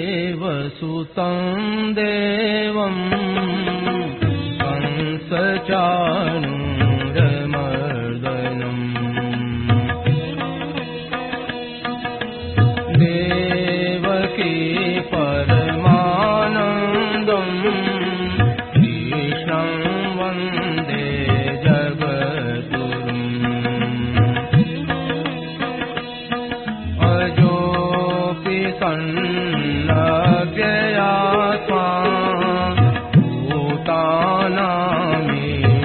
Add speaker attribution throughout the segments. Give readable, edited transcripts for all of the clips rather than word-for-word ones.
Speaker 1: वसुदेवसुतं देवं कंसचाणूरमर्दनम् देवकी परमानन्दं कृष्णं वन्दे जगद्गुरुम् सन्नव्ययात्मा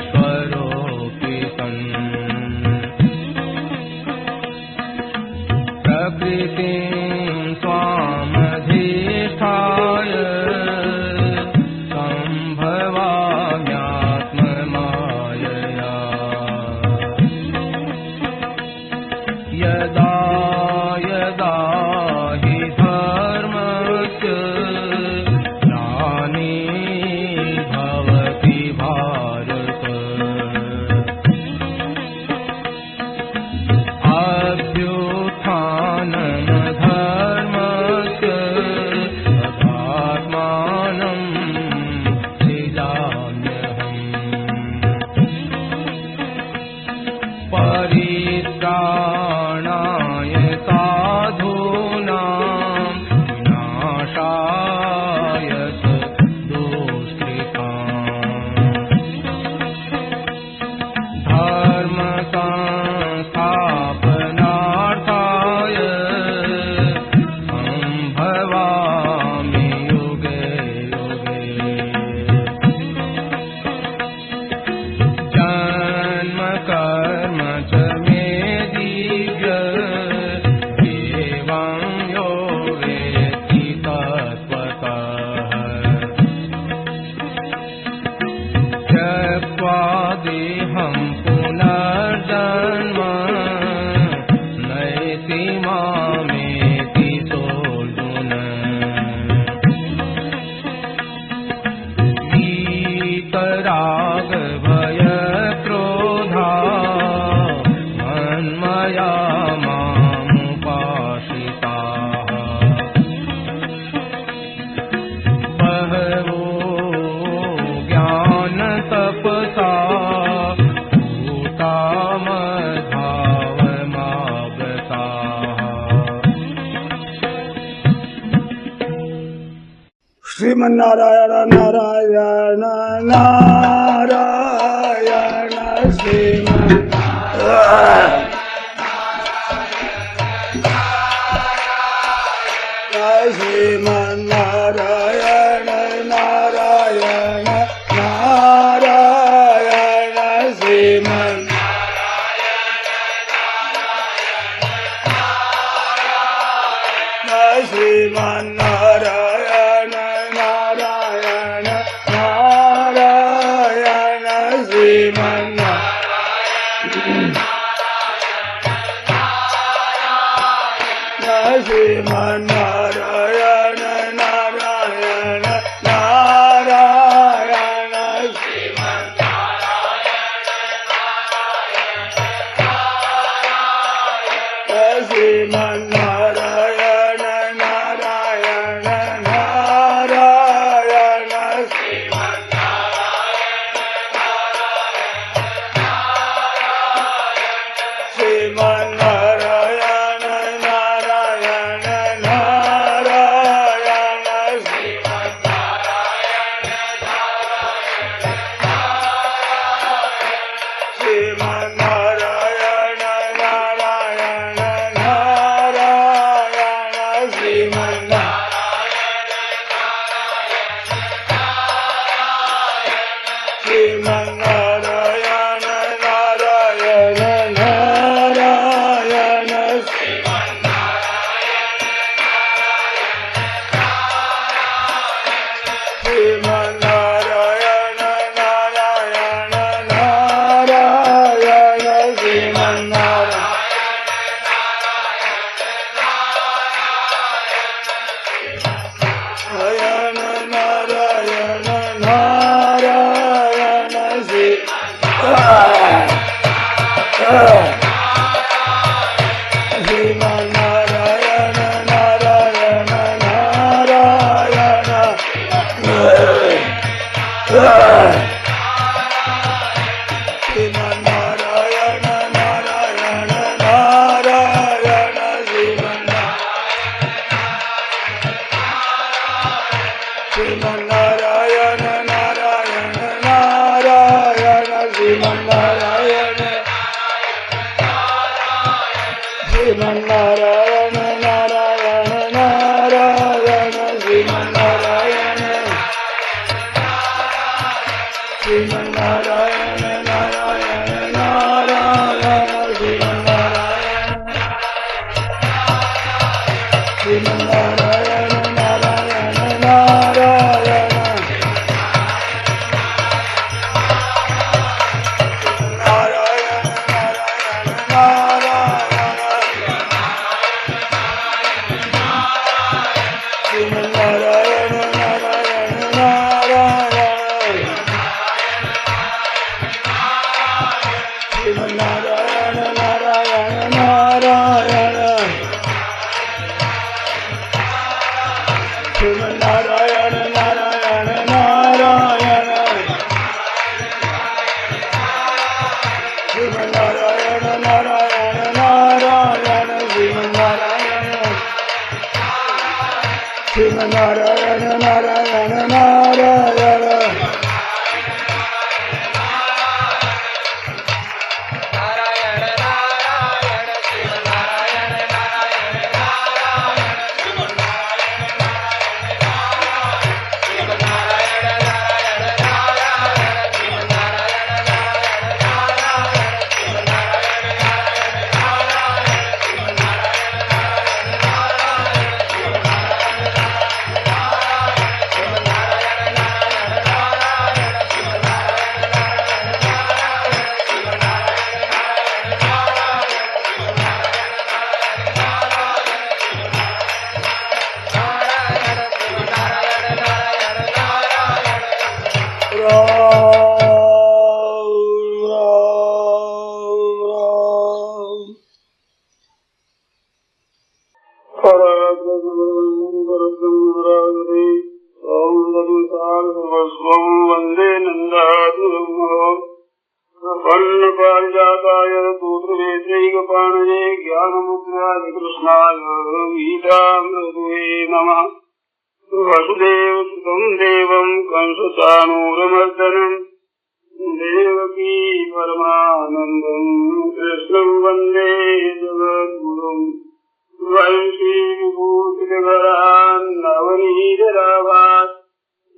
Speaker 1: भूतानामीश्वरोऽपि सन् प्रकृतिं स्वामधिष्ठाय सम्भवाम्यात्ममायया यदा यदा परित्राणाय साधूनां विनाशाय दुष्कृताम् धर्म संस्थापनार्थाय सम्भवामि युगे युगे जन्म कर्म च देहं पुनर्जन्म नयति मामेति सोऽर्जुन वीतराग भय क्रोधा मन्मया मामुपाश्रिताः बहवो ज्ञान तपसा
Speaker 2: श्रीमन्नारायण नारायण नारायण श्रीमन्नारायण नारायण नारायण श्रीमन्नारायण नारायण नारायण श्रीमन्नारायण नारायण नारायण श्रीमन्नारायण नारायण नारायण श्रीमन्नारायण नारायण नारायण श्रीमन्नारायण नारायण नारायण श्रीमन्नारायण नारायण नारायण श्रीमन्नारायण श्रीमन्नारायण नारायण नारायण श्रीमन्नारायण श्रीमन्नारायण नारायण नारायण श्रीमन्नारायण नारायण नारायण श्रीमन्नारायण नारायण नारायण श्रीमन्नारायण नारायण नारायण श्रीमन्नारायण नारायण नारायण श्रीमन्नारायण नारायण नारायण वंदे नंदापारिजाताय तोत्रवेत्रैकपाणये ज्ञानमुद्राय कृष्णाय गीतामृतये नमः। वसुदेवसुतं देवं कंसचाणूरमर्दनं देवकी परमानन्दं कृष्णं वन्दे जगद्गुरुं। वंशीविभूषितकरान्नवनीतराभात्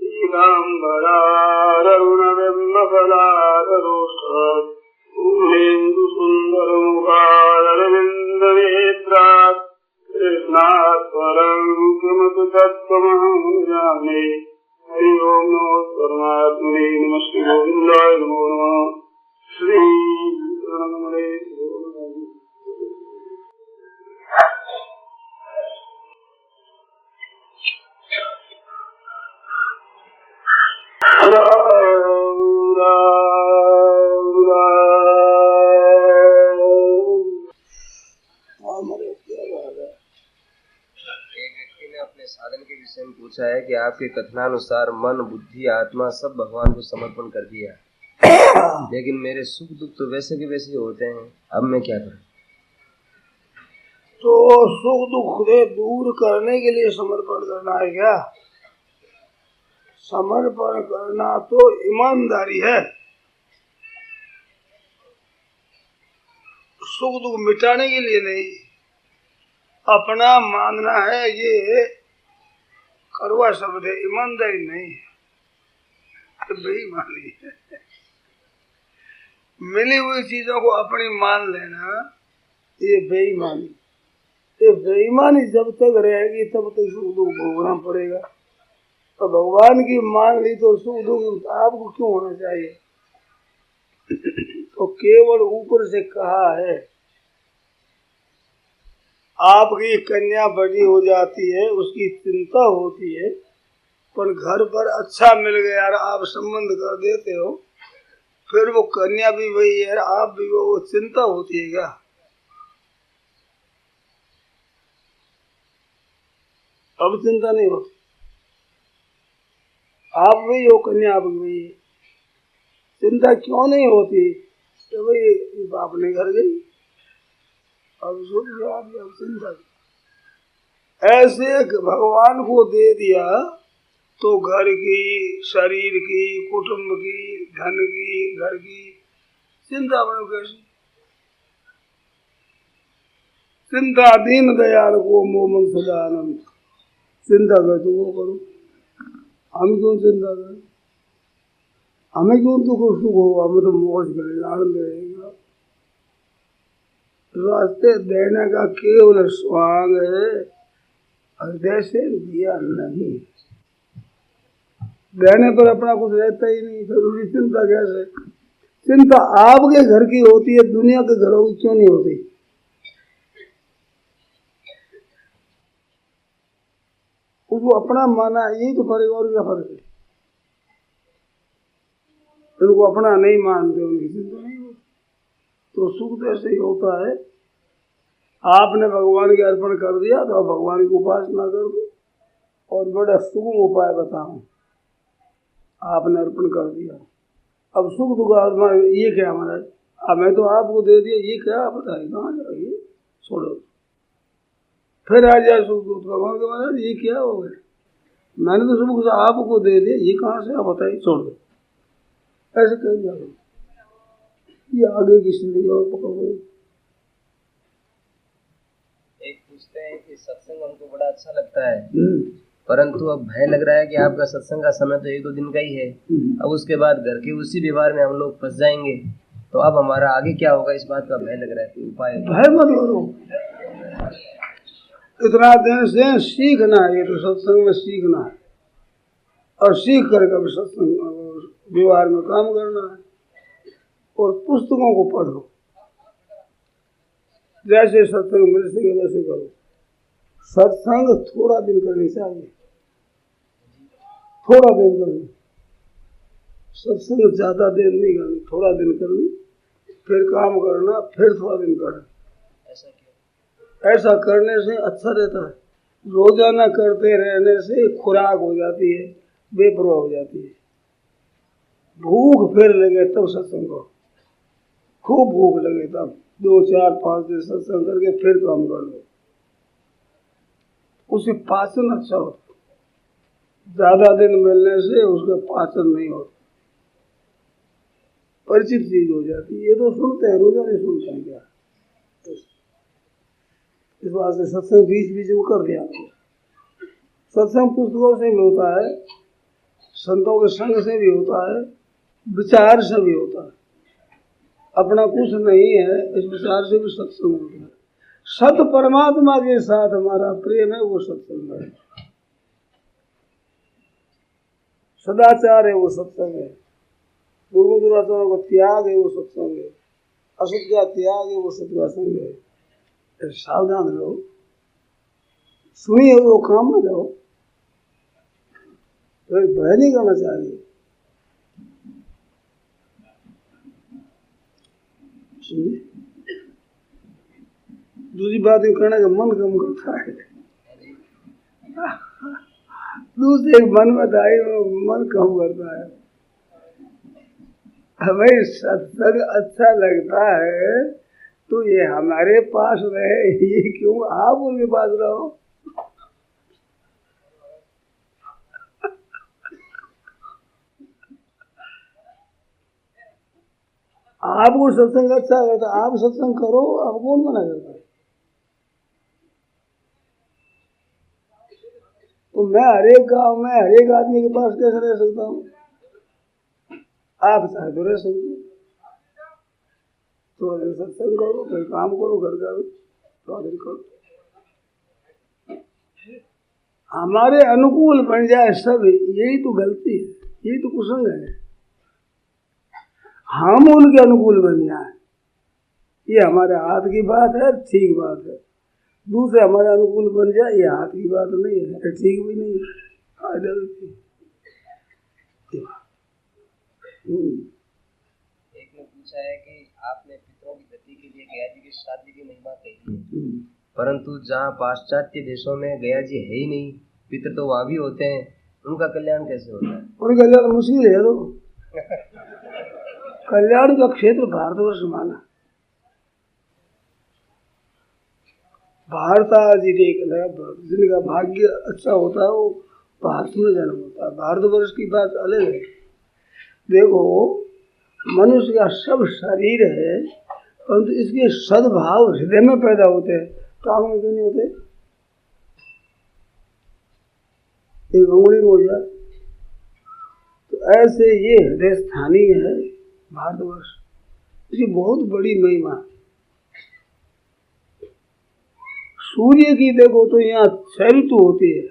Speaker 2: ीलाम्बरारुणबिम्बफलादरोष्ठात् पूर्णेन्दुसुन्दरमुखारविन्दनेत्रात् कृष्णात् परं किमपि तत्त्वमहं न जाने। हरि ओं नमो परमात्मने नमस्ते गोविन्दाय नमो नमः। श्रीरमणे
Speaker 3: अपने साधन के विषय में पूछा है कि आपके कथनानुसार मन, बुद्धि, आत्मा सब भगवान को समर्पण कर दिया, लेकिन मेरे सुख दुख तो वैसे के वैसे होते हैं, अब मैं क्या करूं?
Speaker 2: तो सुख दुख से दूर करने के लिए समर्पण करना है क्या? समर्पण करना तो ईमानदारी है। सुख दुख मिटाने के लिए नहीं, अपना मानना है ये कड़वा शब्द है, ईमानदारी नहीं है, बेईमानी है। मिली हुई चीजों को अपनी मान लेना ये बेईमानी। ये बेईमानी जब तक रहेगी तब तक सुख दुख भोगना पड़ेगा। तो भगवान की मान ली तो सुख दुख आपको क्यों होना चाहिए? तो केवल ऊपर से कहा है, आपकी कन्या बड़ी हो जाती है, उसकी चिंता होती है, पर घर पर अच्छा मिल गया और आप संबंध कर देते हो, फिर वो कन्या भी वही है, आप भी वो चिंता होती है क्या? अब चिंता नहीं होती। आप वही हो, कन्या आप वही है, चिंता क्यों नहीं होती? तो भाई आपने घर गई, अब सोच लो आप चिंता। ऐसे भगवान को दे दिया तो घर की, शरीर की, कुटुंब की, धन की, घर की चिंता बनो कैसी? चिंता दीन दयाल को मोमन सदानंद। चिंता कर तो वो करो, हम क्यों चिंता करें? हमें क्यों दुख सुख होगा? हमें तो मौज करेगा, आनंद रहेगा। रास्ते देने का केवल स्वांग है, हृदय से दिया नहीं। देने पर अपना कुछ रहता ही नहीं, फिर उसकी चिंता कैसे? चिंता आपके घर की होती है, दुनिया के घरों की क्यों नहीं होती? उसको अपना माना, यही तो परिवार का फर्क है। उनको अपना नहीं मानते, उनकी चिंता नहीं होती। तो सुख तो ऐसे ही होता है, आपने भगवान के अर्पण कर दिया तो भगवान की उपासना कर दो। और बड़ा सुगम उपाय बताऊं, आपने अर्पण कर दिया, अब सुख दुख आत्मा ये क्या महाराज? अब मैं तो आपको दे दिया, ये क्या आप बताइए कहाँ जाइए? छोड़ो, फिर आ जाए सुख दुख। भगवान के महाराज ये क्या हो गया? मैंने तो सुख आपको दे दिया, ये कहाँ से? आप बताइए, छोड़ दो। ऐसे कहीं जाओ, ये आगे की सीढ़ी और पकड़ो।
Speaker 3: एक पूछते हैं कि सत्संग हमको बड़ा अच्छा लगता है, परंतु अब भय लग रहा है कि आपका सत्संग का समय तो 1-2 दिन का ही है, अब उसके बाद घर के उसी व्यवहार में हम लोग फंस जाएंगे, तो अब हमारा आगे क्या होगा? इस बात का भय लग रहा है, तो उपाय?
Speaker 2: भय मत करो, इतना दिन से सीखना है, ये तो सत्संग में सीखना है, और सीख करके अब सत्संग व्यवहार में काम करना है। और पुस्तकों को पढ़ो, जैसे सत्संग मिल सके वैसे करो। सत्संग थोड़ा दिन करनी चाहिए, थोड़ा दिन करनी, सत्संग ज्यादा देर नहीं करनी, थोड़ा दिन करनी, फिर काम करना, फिर थोड़ा दिन करना।
Speaker 3: ऐसा क्यों?
Speaker 2: ऐसा करने से अच्छा रहता है। रोजाना करते रहने से खुराक हो जाती है, बेपरवाह हो जाती है। भूख फिर लगे तब सत्संग करो, खूब भूख लगे तब 2, 4, 5 दिन सत्संग करके फिर काम कर लो, उसे पाचन अच्छा होता। ज्यादा दिन मिलने से उसका पाचन नहीं होता, परिचित चीज हो जाती है। ये तो सुनते हैं, रोजा नहीं सुनते हैं क्या? इस बात से सत्संग बीच बीच में कर दिया। सत्संग पुस्तकों से भी होता है, संतों के संग से भी होता है, विचार से भी होता है। अपना कुछ नहीं है, इस विचार से भी सत्संग होता है। सत परमात्मा के साथ हमारा प्रेम है, वो सत्संग है। सदाचार है, वो सत्संग है। दुर्गुण को त्याग है, वो सत्संग है। असत का त्याग है, वो सत्य का संग है। सावधान रहो, सुनिए वो काम में रहो, तो भय नहीं करना चाहिए। दूसरी बात ये करने का मन कम करता है। दूसरे मन में दाई मन कम करता है। हमें सत्संग अच्छा लगता है तो ये हमारे पास रहे, ये क्यों आप उनके पास रहो? आपको सत्संग अच्छा लगता है, आप सत्संग करो, आप कौन मना करता है? तो मैं हरेक गांव में हरेक आदमी के पास कैसे रह सकता हूँ? आप चाहे तो रह सकते हो। थोड़ा दिन सत्संग करो, फिर काम करो, घर का भी थोड़ा दिन करो, हमारे अनुकूल बन जाए सब। यही तो गलती है, यही तो कुसंग है। हम उनके अनुकूल बन जाए, ये हमारे हाथ की बात है, ठीक बात है। दूसरे हमारे अनुकूल बन जाए, ये हाथ की बात नहीं है, ठीक भी नहीं है, फायदा भी नहीं।
Speaker 3: एक ने पूछा है कि आपने पितरों की गति के लिए गया जी की शादी की महिमा कही है, परंतु जहाँ पाश्चात्य देशों में गया जी है ही नहीं, पितर तो वहाँ भी होते हैं, उनका कल्याण कैसे होता है?
Speaker 2: उनका कल्याण मुश्किल है। तो कल्याण का क्षेत्र भारतवर्ष माना, भारत आदि जिनका भाग्य अच्छा होता है वो भारत में जन्म होता है। भारतवर्ष की बात अलग है। देखो, मनुष्य का सब शरीर है, परंतु इसके सद्भाव हृदय में पैदा होते हैं, टांग में क्यों नहीं होते? एक अंगुली में हो जाए। तो ऐसे ये हृदय स्थानीय है भारतवर्ष, इसकी बहुत बड़ी महिमा। सूर्य की देखो तो यहाँ 6 ऋतु होती है,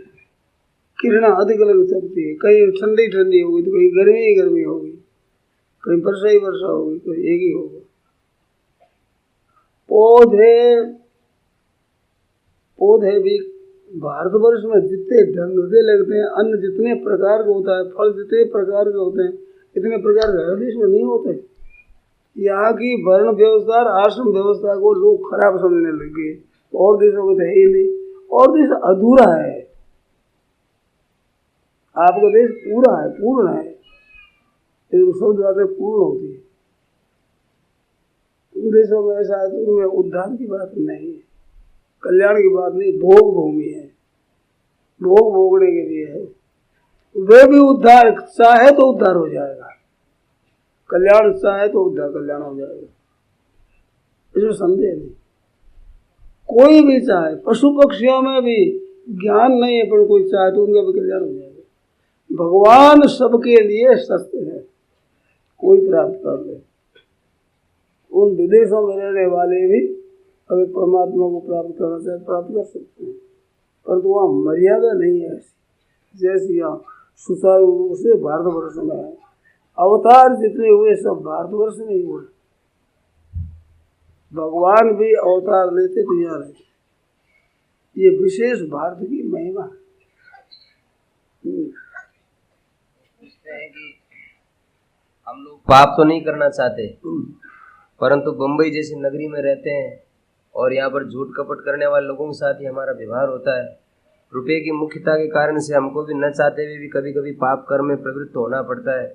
Speaker 2: किरणें अधिक अलग चलती है, कहीं ठंडी ठंडी होगी तो कहीं गर्मी ही गर्मी होगी, कहीं वर्षा ही वर्षा होगी, तो एक ही होगा। पौधे भी भारतवर्ष में जितने ढंग के लगते हैं, अन्न जितने प्रकार का होता है, फल जितने प्रकार के होते हैं, इतने प्रकार के हर देश में नहीं होते। यहाँ की वर्ण व्यवस्था और आश्रम व्यवस्था को लोग खराब समझने लगे, और देशों में तो है ही नहीं, और देश अधूरा है। आपका देश पूरा है, पूर्ण है, सब बातें पूर्ण होती है। उन देशों में ऐसा है, उनमें उद्धार की बात नहीं है, कल्याण की बात नहीं, भोग भूमि है, भोग भोगने के लिए है। वे भी उद्धार चाहे तो उद्धार हो जाएगा, कल्याण चाहे तो उद्धार कल्याण हो जाएगा, इसमें संदेह नहीं। कोई भी चाहे, पशु पक्षियों में भी ज्ञान नहीं है पर कोई चाहे तो उनका भी कल्याण हो जाएगा। भगवान सबके लिए सत्य है, कोई प्राप्त कर ले। उन विदेशों में रहने वाले भी अगर परमात्मा को प्राप्त करना चाहे प्राप्त कर सकते हैं, परंतु वहाँ मर्यादा नहीं है ऐसी जैसी यहाँ सुचारू रूप से भारतवर्ष में है। अवतार जितने हुए सब भारतवर्ष में ही हुए, भगवान भी अवतार लेते तो यहाँ रहते। ये विशेष भारत की महिमा है।
Speaker 3: कि हम लोग पाप तो नहीं करना चाहते, परंतु बम्बई जैसी नगरी में रहते हैं और यहाँ पर झूठ कपट करने वाले लोगों के साथ ही हमारा व्यवहार होता है। रुपये की मुख्यता के कारण से हमको भी न चाहते हुए भी कभी कभी पाप कर्म में प्रवृत्त होना पड़ता है।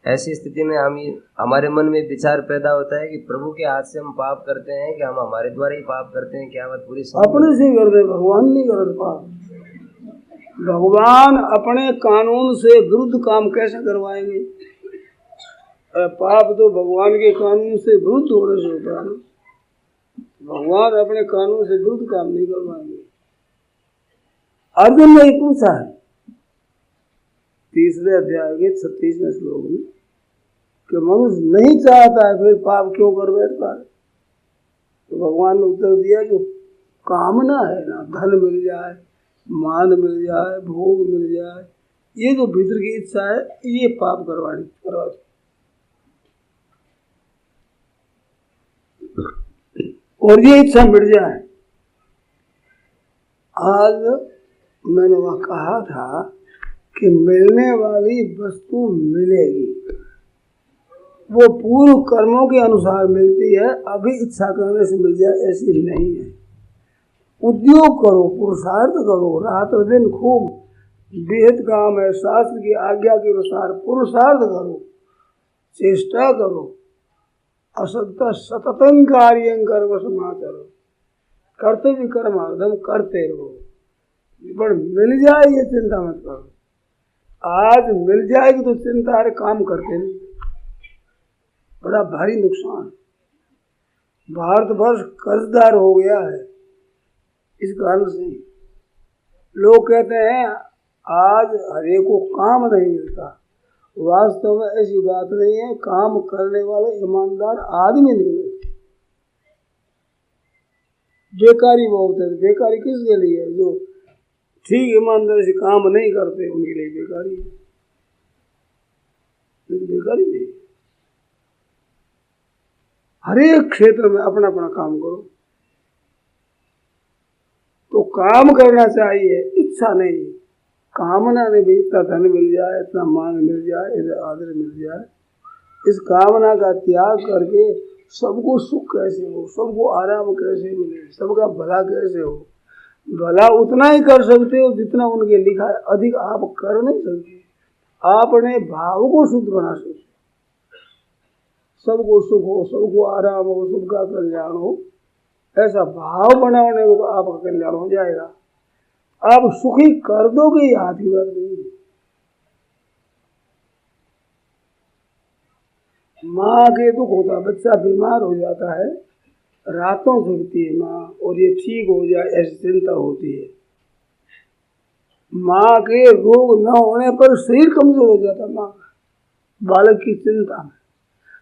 Speaker 3: ऐसी स्थिति में हमारे मन में विचार पैदा होता है कि प्रभु के हाथ से हम पाप करते हैं कि हम हमारे द्वारा ही पाप करते हैं। क्या बात पूरी
Speaker 2: अपने से करते, भगवान नहीं करते पाप। भगवान अपने कानून से विरुद्ध काम कैसे करवाएंगे? पाप तो भगवान के कानून से विरुद्ध होने से होता है। भगवान अपने कानून से विरुद्ध काम नहीं करवाएंगे। अर्जुन ने पूछा है 3 अध्याय के 36वें श्लोक में कि मनुष्य नहीं चाहता है फिर पाप क्यों कर बैठता है? तो भगवान ने उत्तर दिया जो कामना है ना, धन मिल जाए, मान मिल जाए, भोग मिल जाए, ये जो भीतर की इच्छा है ये पाप करवाती। और ये इच्छा मिट जाए। आज मैंने वह कहा था कि मिलने वाली वस्तु मिलेगी, वो पूर्व कर्मों के अनुसार मिलती है, अभी इच्छा करने से मिल जाए ऐसी नहीं है। उद्योग करो, पुरुषार्थ करो, रात दिन खूब बेहद काम है, शास्त्र की आज्ञा के अनुसार पुरुषार्थ करो, चेष्टा करो, असक्ता सततं कार्यं कर्म समाचरो, कर्तव्य कर्म हरदम करते रहो, पर मिल जाए ये चिंता मत करो। आज मिल जाएगी तो चिंता, अरे काम करते नहीं, बड़ा भारी नुकसान। भारतवर्ष कर्जदार हो गया है इस कारण से। लोग कहते हैं आज हरे को काम नहीं मिलता, वास्तव में ऐसी बात नहीं है। काम करने वाले ईमानदार आदमी नहीं मिलते, बेकारी बहुत है। बेकारी किसके लिए है? जो ठीक ईमानदारी से काम नहीं करते उनके लिए बेकारी है, लेकिन बेकारी नहीं। हर एक क्षेत्र में अपना अपना काम करो, तो काम करना चाहिए, इच्छा नहीं, कामना नहीं। भी इतना धन मिल जाए, इतना मान मिल जाए, इतना आदर मिल जाए, इस कामना का त्याग करके सबको सुख कैसे हो, सबको आराम कैसे मिले, सबका भला कैसे हो। भला उतना ही कर सकते हो जितना उनके लिखा है, अधिक आप कर नहीं सकते। आपने भाव को शुद्ध बना सकते, सबको सुख हो, सबको आराम हो, सबका कल्याण हो, ऐसा भाव बनाने को तो आपका कल्याण हो जाएगा। आप सुखी कर दोगे, ये हाथ की बात नहीं है। माँ के दुख होता, बच्चा बीमार हो जाता है, रातों जगती है माँ, और ये ठीक हो जाए ऐसी चिंता होती है। माँ के रोग न होने पर शरीर कमजोर हो जाता माँ का, बालक की चिंता में,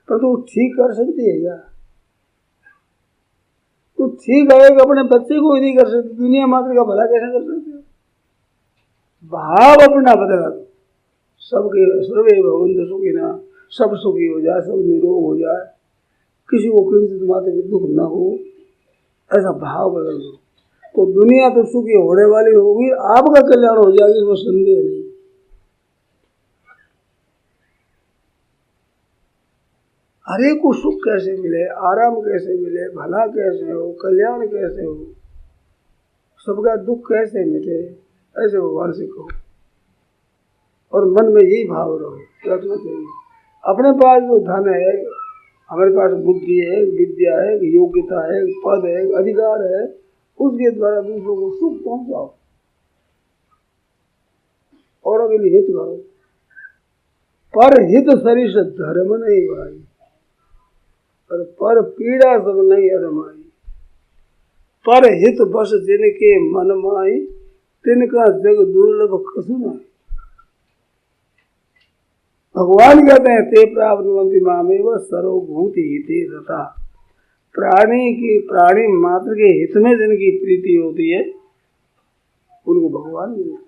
Speaker 2: पर तो ठीक कर सकती है क्या? तो ठीक है कि अपने बच्चे को ही नहीं कर सकती, दुनिया मात्र का भला कैसे कर सकते हो? भाव अपना बदला दो, सबके सर्वे भवन्तु सुखिनः, सब सुखी हो जाए, सब निरोग हो जाए, किसी को किंचित मात्र भी दुख न हो, ऐसा भाव बदल दो, तो दुनिया तो सुखी होने वाली होगी, आपका कल्याण हो जाएगा, इसमें संदेह नहीं। हरे को सुख कैसे मिले, आराम कैसे मिले, भला कैसे हो, कल्याण कैसे हो, सबका दुख कैसे मिटे, ऐसे भगवान से कहो, और मन में यही भाव रखना चाहिए। अपने पास जो धन है, हमारे पास बुद्धि है, विद्या है, योग्यता है, पद है, अधिकार है, उसके द्वारा दूसरों को सुख पहुंचाओ और अगले हित करो। पर हित सरिष धर्म नहीं भाई, पर पीड़ा सब नहीं अरमाई, पर हित बस जिनके मन माई, तिनका जग दुर्लभ कसु नाई। भगवान कहते हैं ते प्राप्नुवन्ति मामेव सर्वभूति हिते रता, प्राणी मात्र के हित में जिनकी प्रीति होती है उनको भगवान मिलते हैं,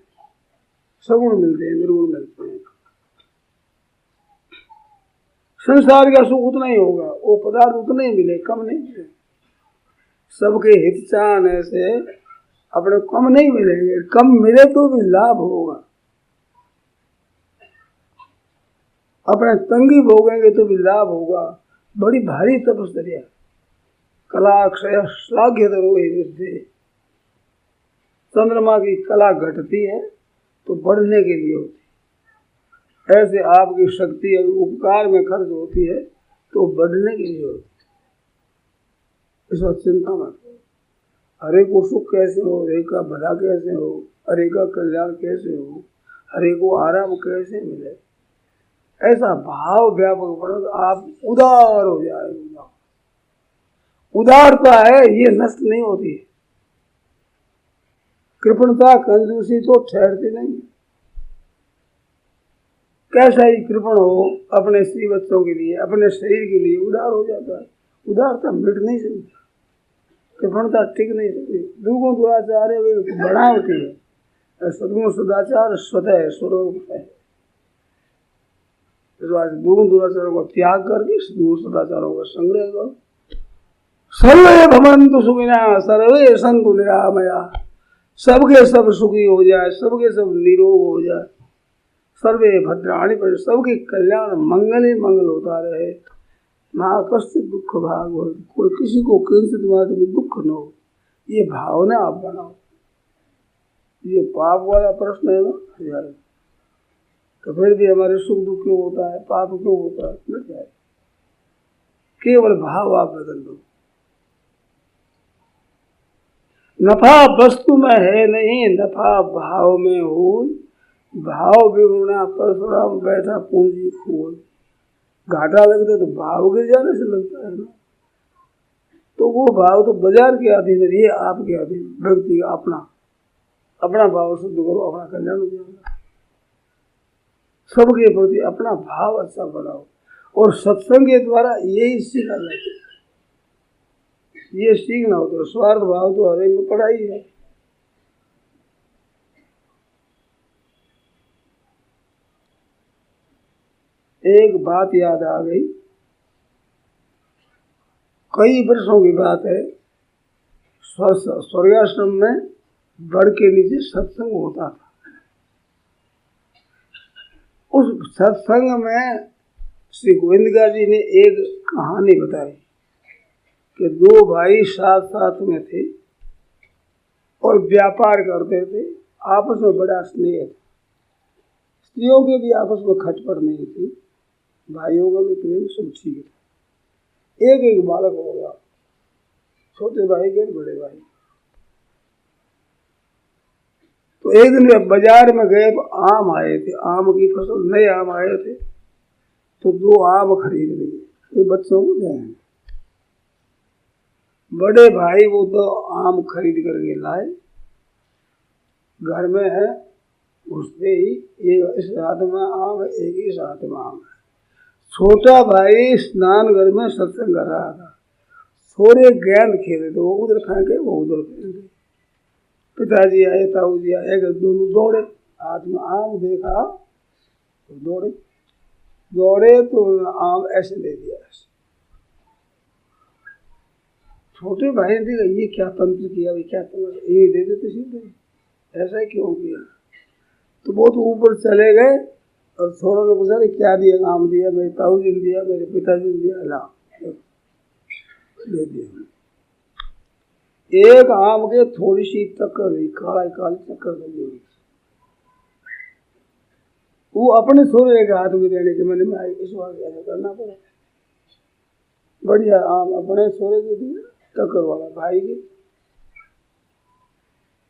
Speaker 2: सगुण मिलते हैं, निर्गुण मिलते हैं। संसार का सुख उतना ही होगा, वो पदार्थ उतने ही मिले, कम नहीं मिले। सबके हित चाहने से अपने कम नहीं मिलेंगे, कम मिले तो भी लाभ होगा, अपने तंगी भोगेंगे तो भी लाभ होगा। बड़ी भारी तपस्या, कला क्षय श्लाघ्य धरोहि विद्धि। चंद्रमा की कला घटती है तो बढ़ने के लिए होती है, ऐसे आपकी शक्ति अगर उपकार में खर्च होती है तो बढ़ने के लिए होती है। इस वक्त चिंता मत करो, हरे को सुख कैसे हो, हरे का भला कैसे हो, हरे का कल्याण कैसे हो, हरे को आराम कैसे मिले, ऐसा भाव व्यापक पड़ो, आप उदार हो जाए। उदारता है ये नष्ट नहीं होती है, कृपणता कंजूसी तो ठहरती नहीं। कैसा ही कृपण हो, अपने स्त्री बच्चों के लिए, अपने शरीर के लिए उदार हो जाता है। उदारता मिट नहीं सकती, कृपणता टिक नहीं सकती। दुगुण दुराचार है वे बढ़ावती है, सदगुण सदाचार स्वतः स्वरूप है। दुगुण दुराचारों को त्याग करके सदगुण सदाचारों का संग्रह करो। सर्वे भवन्तु सुखिनः सर्वे सन्तु निरामया, सबके सब सुखी हो जाए, सबके सब निरोग हो जाए। सर्वे भद्राणि पर, सबके कल्याण मंगल ही मंगल होता रहे। ना कष्ट दुख भाग हो, कोई किसी को किंचित मात्र भी दुख न हो, ये भावना आप बनाओ। ये पाप वाला प्रश्न है ना यार, तो फिर भी हमारे सुख दुख क्यों होता है, पाप क्यों होता है, मिट जाए। केवल भाव आप बदल दो। नफा वस्तु में है नहीं, नफा भाव में हो। भाव बिगुना परशुराम बैठा पूंजी खोल। घाटा लगता तो भाव गिर जाने से लगता है ना, तो वो भाव तो बाजार के अधीन है, ये आपके अधीन। व्यक्ति का अपना भाव शुद्ध करो, अपना कल्याण हो जाएगा। सबके प्रति अपना भाव अच्छा बनाओ, और सत्संग के द्वारा यही सीखा जाता है। ये सीखना हो तो स्वार्थ भाव तो हर एक में पड़ा ही है। एक बात याद आ गई, कई वर्षों की बात है, स्वर्गाश्रम में बड़ के नीचे सत्संग होता था। उस सत्संग में श्री गोविंदगा जी ने एक कहानी बताई कि दो भाई साथ साथ में थे और व्यापार करते थे, आपस में बड़ा स्नेह था। स्त्रियों के भी आपस में खटपट नहीं थी, भाइयों का भी प्रेम सब ठीक था। एक बालक हो गया, छोटे भाई के बड़े भाई। तो एक दिन वे बाजार में गए तो आम आए थे, आम की फसल, नए आम आए थे, तो दो आम खरीद लिए, ये बच्चों को दें। बड़े भाई वो तो आम खरीद करके लाए, घर में है, उससे ही एक इस हाथ में आम है, एक इस हाथ में आम है। छोटा भाई स्नान घर में सत्संग कर रहा था, थोड़े गेंद खेले थे, वो उधर फेंके वो उधर फेंके। पिताजी आए, ताऊ जी आए, दोनों दौड़े, हाथ में आम देखा तो दौड़े तो आम ऐसे दे दिया। ऐसे छोटे भाई ने देखा ये क्या तंत्र किया, क्या तंत्र, ये दे देते सीधे, ऐसा क्यों किया? तो बहुत ऊपर चले गए और थोड़ा ने पूछा क्या दिया? आम दिया, मेरे ताऊ जी ने दिया, मेरे पिताजी ने दिया, ला दे दिया। एक आम के थोड़ी सी टक्कर हुई, काला काली टक्कर हुई, वो अपने सोरे के हाथ में देने के मैंने में आई, इस बार ऐसा करना पड़ा। बढ़िया आम अपने सोरे के दिया, टक्कर वाला भाई की।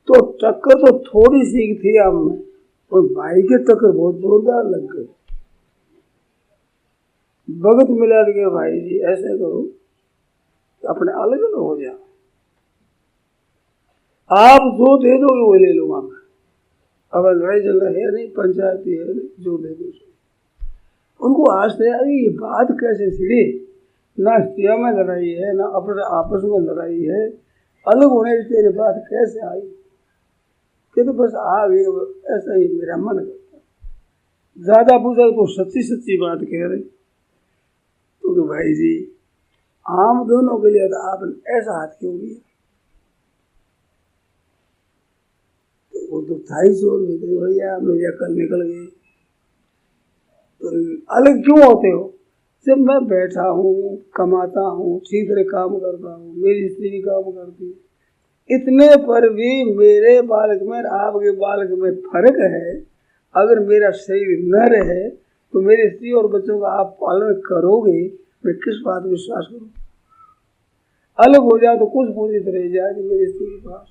Speaker 2: तो टक्कर तो थोड़ी सी थी आम में, और भाई के टक्कर बहुत जोरदार लग गई। भगत मिला के भाई जी ऐसे करो अपने अलग अलग हो जाओ, आप जो दे दोगे वो ले लूंगा मैं। अब लड़ाई चल रहा है नहीं, पंचायती है नहीं, जो दे दो। उनको आज से ये बात कैसे छिड़ी? ना सिया में लड़ाई है, ना अपने आपस में लड़ाई है, अलग होने की तेरी बात कैसे आई? कि तो बस आ गई, ऐसा ही मेरा मन करता। ज्यादा पूछा तो सच्ची सच्ची बात कह रहे। तो भाई जी आम दोनों के लिए तो आपने ऐसा हाथ क्यों किया? तो वो तो 250 रुपये थे भैया, मेरी अकल निकल गई। तो अलग क्यों होते हो? जब मैं बैठा हूँ, कमाता हूँ, ठीक तरह काम करता हूँ, मेरी स्त्री भी काम करती है, इतने पर भी मेरे बालक में आपके बालक में फर्क है। अगर मेरा शरीर न रहे तो मेरी स्त्री और बच्चों का आप पालन करोगे, मैं किस बात में विश्वास करूँ? अलग हो जाए तो कुछ पूंजी रह जाए कि मेरी स्त्री के पास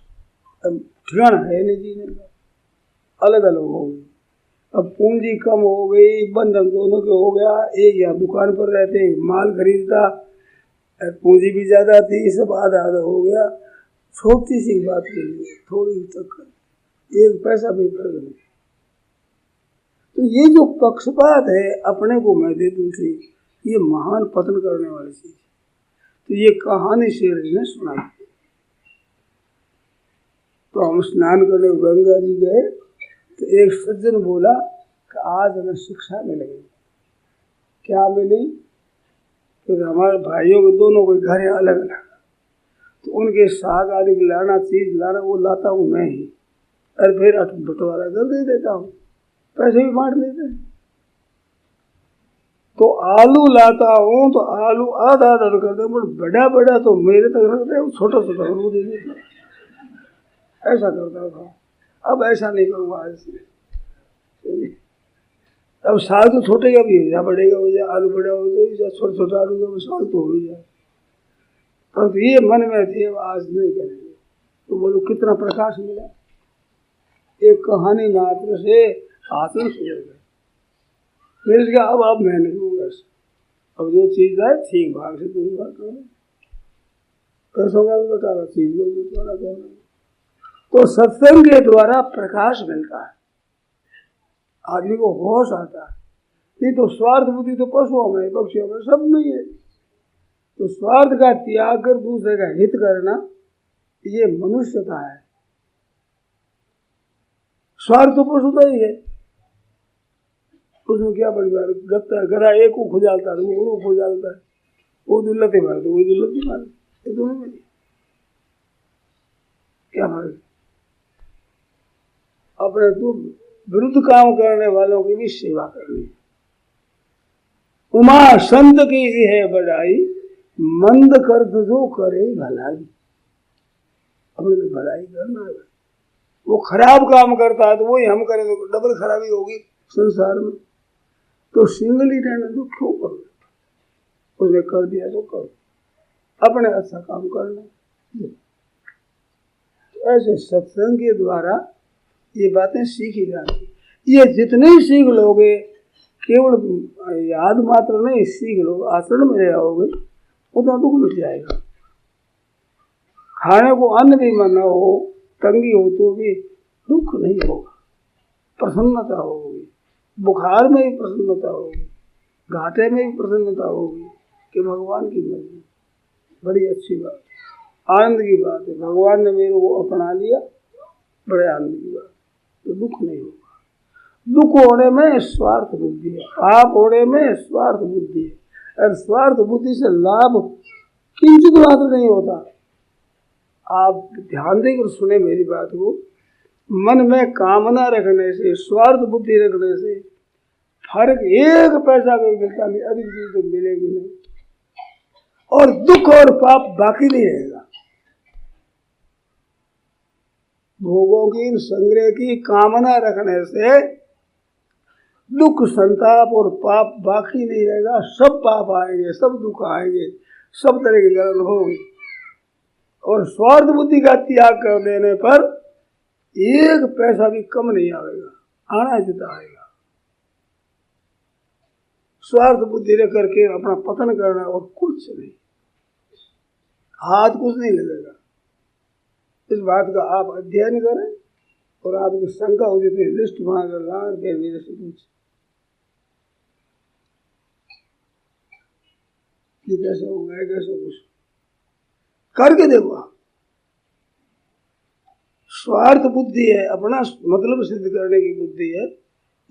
Speaker 2: अब ठिकाना है नहीं जीने का, अलग अलग हो गई। अब पूंजी कम हो गई, बंधन दोनों के हो गया, एक यहाँ दुकान पर रहते, माल खरीदता, पूंजी भी ज्यादा थी, सब आधा आधा हो गया। छोटी सी बात के लिए थोड़ी टक्कर, एक पैसा भी फर्क नहीं। तो ये जो पक्षपात है, अपने को मैं दे दूं ठीक, ये महान पतन करने वाली चीज। तो ये कहानी शेर जी ने सुनाई। तो हम स्नान करने गंगा जी गए तो एक सज्जन बोला कि आज हमें शिक्षा मिलेगी। क्या मिली? फिर हमारे भाइयों के दोनों के घर है अलग अलग, तो उनके साग आदि लाना, चीज लाना, वो लाता हूँ मैं ही, और फिर बंटवारा कर दे देता हूँ, पैसे भी बांट देते हैं। तो आलू लाता हूँ तो आलू आधा आधा कर दे, बड़ा बड़ा तो मेरे तक रख दे, छोटा छोटा वो दे देता, ऐसा करता था। अब ऐसा नहीं करूँगा आज से। अब साग तो छोटे का भी हो जाए, बढ़ेगा हो जाए, आलू बड़ा हो जाए, छोटा छोटा आलू का साग तो हो जाए, पर ये मन में थे आज नहीं करेंगे। तो बोलो कितना प्रकाश मिला, एक कहानी मात्र से आत्म सुधर गए। फिर क्या, अब मैं नहीं हूँ, अब जो चीज है ठीक भाग से तुम बात करो, पैसों का भी बता रहा, चीज को भी बता रहा। तो सत्संग के द्वारा प्रकाश मिलता है, आदमी को होश आता है। नहीं तो स्वार्थ बुद्धि तो पशुओं में, पक्षियों में, सब नहीं है। तो स्वार्थ का त्याग कर दूसरे का हित करना, ये मनुष्यता है। स्वार्थ तो पशुता ही है, उसमें क्या बड़ी बात? गत्ता गधा एक को खुजालता है, वो खुजालता है, वो दुल्लती मार दो, वो दुल्लती मार, ये दोनों में क्या फर्क? अपने तो विरुद्ध काम करने वालों की भी सेवा करनी है। उमा संत की है बड़ाई, मंद कर जो करे भलाई। अपने भलाई करना है। वो खराब काम करता है तो वही हम करें तो डबल खराबी होगी संसार में। तो सिंगल ही रहना तो क्यों करो? उसने कर दिया तो करो, अपने अच्छा काम करना। तो ऐसे सत्संग के द्वारा ये बातें सीखी जाती। ये जितने ही सीख लोगे, केवल याद मात्र नहीं, सीख लो, आचरण में जाओगे, उतना दुख मिट जाएगा। खाने को अन्न भी न हो, तंगी हो तो भी दुख नहीं होगा, प्रसन्नता होगी। बुखार में भी प्रसन्नता होगी, घाटे में भी प्रसन्नता होगी कि भगवान की मर्जी। बड़ी अच्छी बात, आनंद की बात है। भगवान ने मेरे को अपना लिया, बड़े आनंद की बात। तो दुख नहीं होगा। दुख होने में स्वार्थ बुद्धि है, पाप होने में स्वार्थ बुद्धि है, और स्वार्थ बुद्धि से लाभ किंचित मात्र नहीं होता। आप ध्यान देकर सुने मेरी बात को। मन में कामना रखने से, स्वार्थ बुद्धि रखने से फर्क एक पैसा का भी मिलता नहीं, अधिक चीज तो मिलेगी नहीं, और दुख और पाप बाकी नहीं रहेगा। भोगों की संग्रह की कामना रखने से दुख, संताप और पाप बाकी नहीं रहेगा। सब पाप आएंगे, सब दुख आएंगे, सब तरह की जलन होगी। और स्वार्थ बुद्धि का त्याग कर देने पर एक पैसा भी कम नहीं आएगा, आना जितना आएगा। स्वार्थ बुद्धि रख करके अपना पतन करना और कुछ नहीं, हाथ कुछ नहीं लगेगा। इस बात का आप अध्ययन करें और आपकी शंका हो जितनी लिस्ट बनाकर ला के मेरे से पूछ ये कैसे होगा, कैसे कुछ करके देखो आप। स्वार्थ बुद्धि है, अपना मतलब सिद्ध करने की बुद्धि है।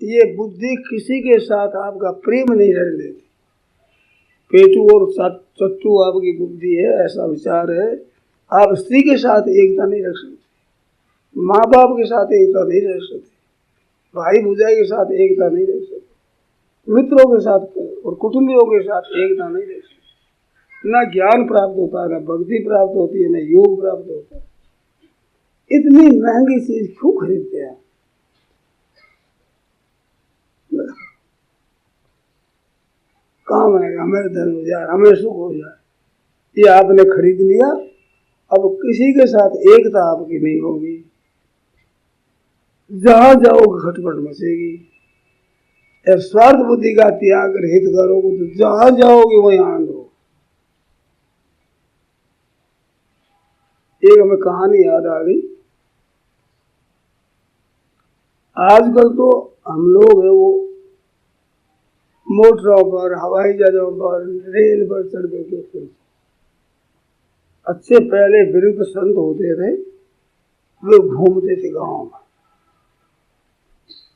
Speaker 2: ये बुद्धि किसी के साथ आपका प्रेम नहीं रहने देती। पेटू और चट्टू आपकी बुद्धि है, ऐसा विचार है। आप स्त्री के साथ एकता नहीं रख सकते, माँ बाप के साथ एकता नहीं रख सकते, भाई भुजाई के साथ एकता नहीं रख सकते, मित्रों के साथ और कुटुंबियों के साथ एकता नहीं रख सकते। ना ज्ञान प्राप्त होता है, ना भक्ति प्राप्त होती है, ना योग प्राप्त होता है। इतनी महंगी चीज क्यों खरीदते हैं? काम है हमें धन हो जाए, हमें सुख हो जाए, ये आपने खरीद लिया। अब किसी के साथ एकता आपकी नहीं होगी, जहां जाओगे खटपट मचेगी। स्वार्थ बुद्धि का त्याग कर हित करोगे तो जहां जाओगे वहीं आनंद हो। एक हमें कहानी याद आ गई। आजकल तो हम लोग है वो मोटरों पर, हवाई जहाजों पर, रेल पर चढ़ के अच्छे पहले वृद्ध संत होते थे, वे घूमते थे गांव में,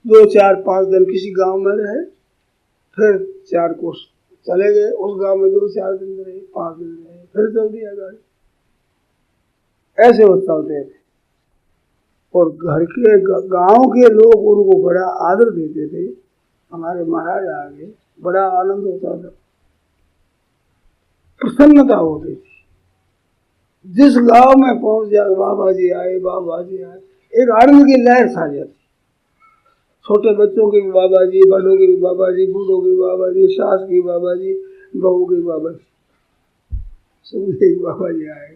Speaker 2: 2 4 5 दिन किसी गांव में रहे, फिर 4 कोस चले गए, उस गांव में 2 4 दिन रहे, 5 दिन रहे, फिर चल दिया गाड़ी। ऐसे वो चलते थे। और घर के गांव के लोग उनको बड़ा आदर देते थे। हमारे महाराज आगे बड़ा आनंद होता था, प्रसन्नता होती थी। जिस गांव में पहुंच जाए बाबा जी आए, बाबा जी आए, एक आनंद की लहर छा जाती। छोटे बच्चों के भी बाबा जी, बड़ों के भी बाबा जी, बूढ़ों के बाबा जी, सास की बाबा जी, बहू के बाबा जी, सब के बाबा जी आए।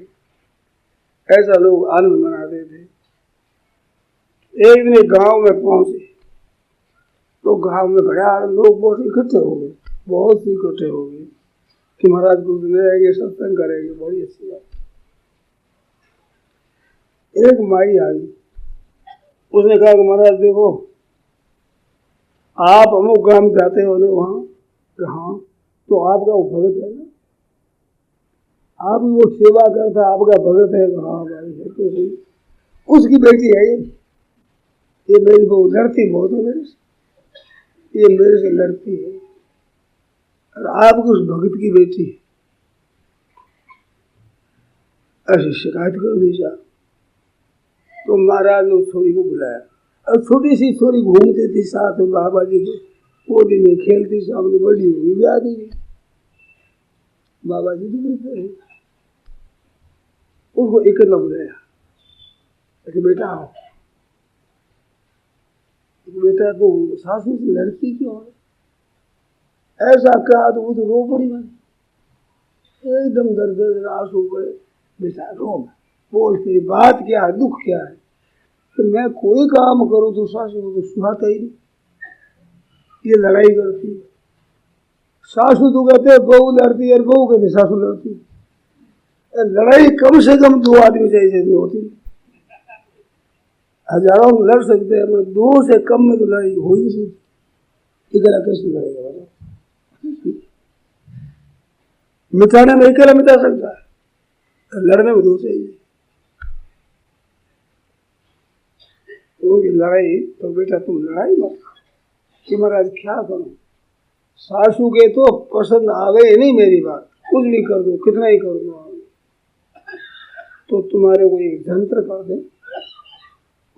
Speaker 2: ऐसा लोग आनंद मनाते थे। एक दिन गांव में पहुंचे तो गांव में बड़ा लोग बहुत इकट्ठे हो गए, बहुत इकट्ठे हो गए कि महाराज कुछ दिन रहेंगे, सत्संग करेंगे। बड़ी अच्छी बात। एक माई आई, उसने कहा कि महाराज देखो, आप अमुक गांव जाते हो ना वहाँ, हाँ, तो आपका वो भगत है ना, आप वो सेवा करता, आपका भगत है। हाँ भाई है तो सही। उसकी बेटी है ये मेरी बहू लड़ती बहुत है मेरे से, ये मेरे से लड़ती है, और आपकी उस भगत की बेटी ऐसी शिकायत कर दी जा। तो महाराज ने उस छोरी को बुलाया, और छोटी सी छोरी घूमती थी साथ में बाबा जी के गोदी में, खेलती, सामने बड़ी हुई भी आती थी। बाबा जी तो है, उसको इकट्ठा बुलाया, बेटा आओ, बेटा तो सासू से लड़ती क्यों है? ऐसा कहा तो वो तो रो पड़ी, मैंने एकदम दर्द दर्द आंसू पड़े। बेटा रो, बोल तेरी बात क्या है, दुख क्या है? कि मैं कोई काम करूं तो सासू को तो सुहाता ही नहीं, ये लड़ाई करती है। सासू तो कहते बहू लड़ती है, बहू कहते सासू लड़ती है। लड़ाई कम से कम 2 आदमी चाहिए जैसे होती, हजारों लड़ सकते हैं, 2 से कम में तो लड़ाई हो ही नहीं सकती। अकेला कैसे लड़ेगा बताओ? मिटाने में अकेला मिटा सकता है, लड़ने में 2 चाहिए। तो लड़ाई तो बेटा तुम लड़ाई मत कि महाराज क्या करूं, सासू के तो पसंद आ गई नहीं मेरी बात, कुछ भी कर दो, कितना ही कर दो, तो तुम्हारे को एक जंत्र कर दे,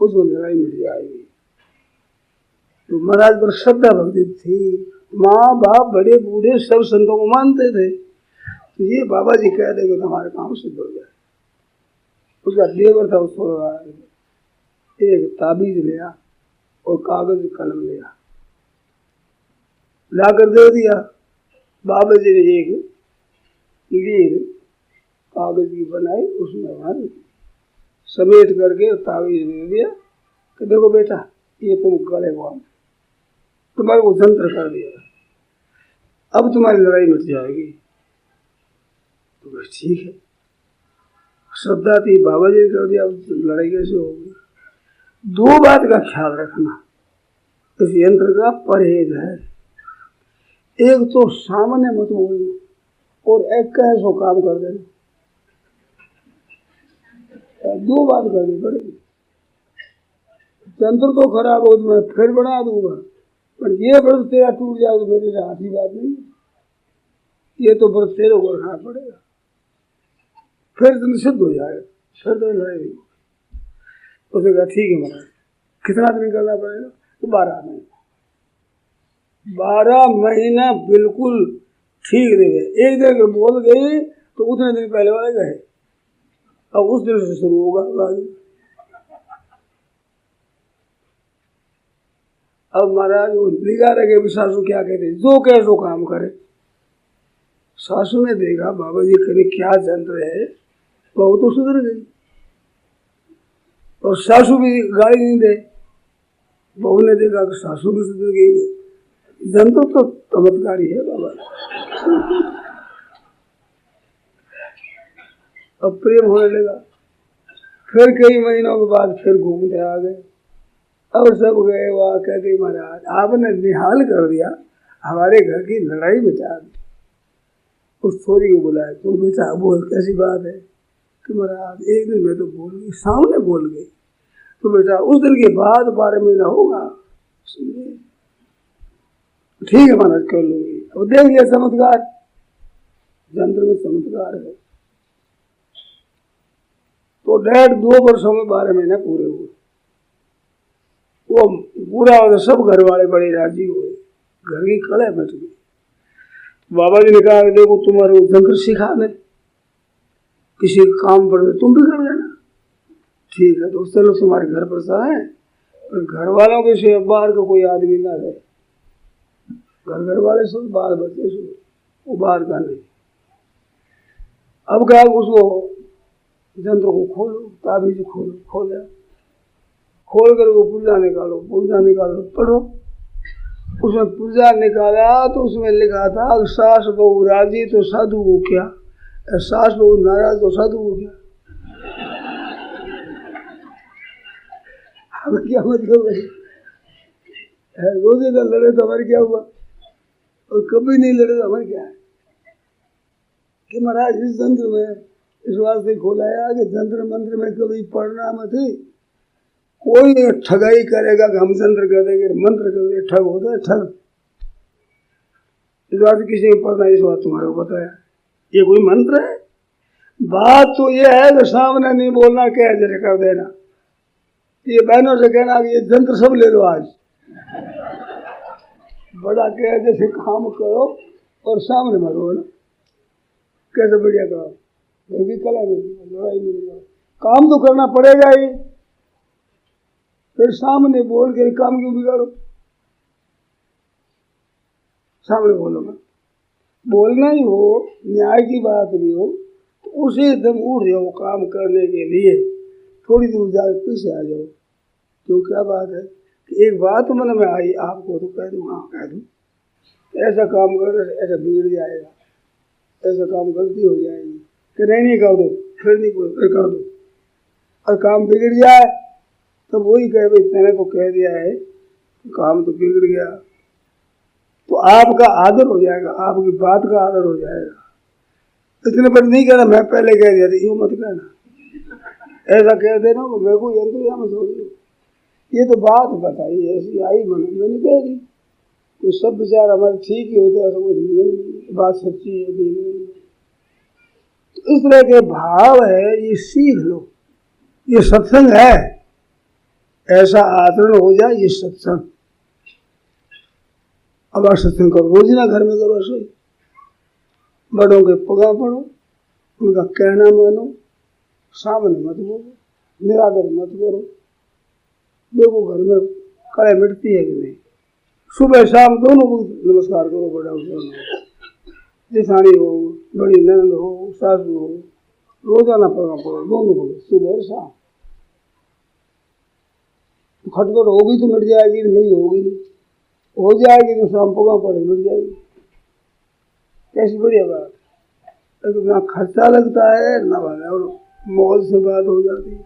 Speaker 2: उसमें लड़ाई मिट जाएगी। तो महाराज पर श्रद्धा भक्ति थी, माँ बाप बड़े बूढ़े सब संतों को मानते थे, तो ये बाबा जी कह दे कि तुम्हारे काम सिद्ध हो जाए। उसका देवर था, उसको एक ताबीज लिया और कागज कलम लिया, लाकर दे दिया। बाबा जी ने एक लीर कागज की बनाई, उसमें हमारे समेट करके ताबीज दे दिया कि देखो बेटा ये तुम गले बांध, तुम्हारे को जंत्र कर दिया, अब तुम्हारी लड़ाई मिट जाएगी। तो ठीक है, श्रद्धा थी, बाबा जी ने कर दिया, अब लड़ाई कैसे होगी? 2 बात का ख्याल रखना इस यंत्र का परहेज है। एक तो सामने मत बोलना और एक कैसो काम कर देना, 2 बात करनी पड़ेगी। यंत्र तो खराब हो तो मैं फिर बना दूंगा, पर ये व्रत तेरा टूट जाए तो मेरे से हाथी बात नहीं, ये तो व्रत तेरे को रखना पड़ेगा, फिर तुम सिद्ध हो जाएगा, फिर तो लड़ाई। उसने कहा ठीक है महाराज, कितना दिन करना पड़ेगा? तो 12 महीना। 12 महीना बिल्कुल ठीक देवे। एक दिन बोल गई तो उतने दिन पहले वाले गए, अब उस दिन से शुरू होगा। अब महाराज वो निगाह रखे सासू क्या कहते, जो कहे सो काम करे। सासू ने देखा बाबा जी करे क्या जंत्र है, बहू तो सुधर गई और सासू भी गाली नहीं दे। बहू ने देखा कि सासू भी सुधर गई, जंत्र तो चमत्कारी है बाबा। अब प्रेम होने लगा, फिर कई महीनों के बाद फिर घूमते आ गए, और सब गए वहाँ, कहते महाराज आपने निहाल कर दिया, हमारे घर की लड़ाई मिटा दी। उस छोरी को बुलाया, तुम बेटा बोल कैसी बात है? कि महाराज एक दिन मैं तो बोल गई, सामने बोल गई, तो बेटा उस दिन के बाद 12 महीना होगा। ठीक है महाराज कर लूंगी। अब देख लिया चमत्कार, यंत्र में चमत्कार है। तो 1.5-2 वर्षों में 12 महीने पूरे हुए। वो पूरा हो, सब घर वाले बड़े राजी हुए, घर की कलह बैठ गई। बाबा जी ने कहा देखो तुम्हारे जंत्र सिखा दे, किसी काम पर तुम भी कर देना। ठीक है, तो चलो तुम्हारे घर पर सा है, पर घर वालों के से बाहर का कोई आदमी ना रहे, घर वाले सब बाहर बच्चे से, वो बाहर का नहीं। अब क्या उसको यंत्र को खोलो, ताबीज खोलो, खोल कर वो पुर्जा निकालो, पढ़ो। उसमें पुर्जा निकाला तो उसमें लिखा था सास बहू राजी तो साधु को क्या, सास बहू नाराज तो साधु को क्या। अब क्या मतलब है? रोजे ना लड़े तो हमारे क्या हुआ, और कभी नहीं लड़े तो हमारे क्या है? कि महाराज इस यंत्र में इस वास्ते खोलाया कि यंत्र मंत्र में कभी पढ़ना मत ही, कोई ठगाई करेगा कि हम यंत्र कर देंगे, मंत्र कर देंगे, ठग होता है ठग। इस बात किसी ने पढ़ना, इस बात तुम्हारे को बताया, ये कोई मंत्र है? बात तो ये है कि सामने नहीं बोलना, कह जैसे कर देना। ये बहनों से कहना कि ये यंत्र सब ले लो आज, बड़ा कह जैसे काम करो और सामने मरो ना, कैसे बढ़िया काम, भी कला लड़ाई मिलेगा, काम तो करना पड़ेगा ही, फिर सामने बोल के काम क्यों बिगाड़ो? सामने बोलो ना, बोलना ही हो, न्याय की बात भी हो तो उसी दम उठ जाओ काम करने के लिए, थोड़ी दूर जाकर पीछे आ जाओ। क्यों क्या बात है कि एक बात मन में आई आपको तो कह दूँ, हाँ कह दूँ, ऐसा काम कर, ऐसा बिगड़ जाएगा, ऐसा काम गलती हो जाएगी, कि नहीं कर दो, फिर नहीं कोई कर दो, और काम बिगड़ जाए तो वही कहे भाई मैंने तो कह दिया है, काम तो बिगड़ गया, तो आपका आदर हो जाएगा, आपकी बात का आदर हो जाएगा। इतने पर नहीं कहना मैं पहले कह दिया था, यूँ मत कहना, ऐसा कह देना तो मेरे को यंत्र या मत हो, ये तो बात बताई ऐसी आई मन में नहीं कह दी, तो सब विचार हमारे ठीक ही होते, ऐसा कोई नहीं, बात सच्ची है नहीं। तो इस तरह के भाव है, ये सीख लो, ये सत्संग है, ऐसा आचरण हो जाए ये सत्संग। अब आप सत्संग करो, रोज ना घर में करो, ऐसे बड़ों के पगा पड़ो, उनका कहना मानो, सामने मत बोलो, निरादर मत करो। देखो घर में कड़े मिटती है कि नहीं, सुबह शाम दोनों को नमस्कार करो, बड़ा हो, जेठानी हो, बड़ी नंद हो, सासू हो, रोजाना पगा पड़ो, दोनों को सुबह और शाम। खटपट होगी तो मिट जाएगी, नहीं होगी नहीं, हो जाएगी तो शाम पगा पड़े मिट जाएगी। कैसी बढ़िया बात, तो ना खर्चा लगता है ना बना, और मौज से बात हो जाती है।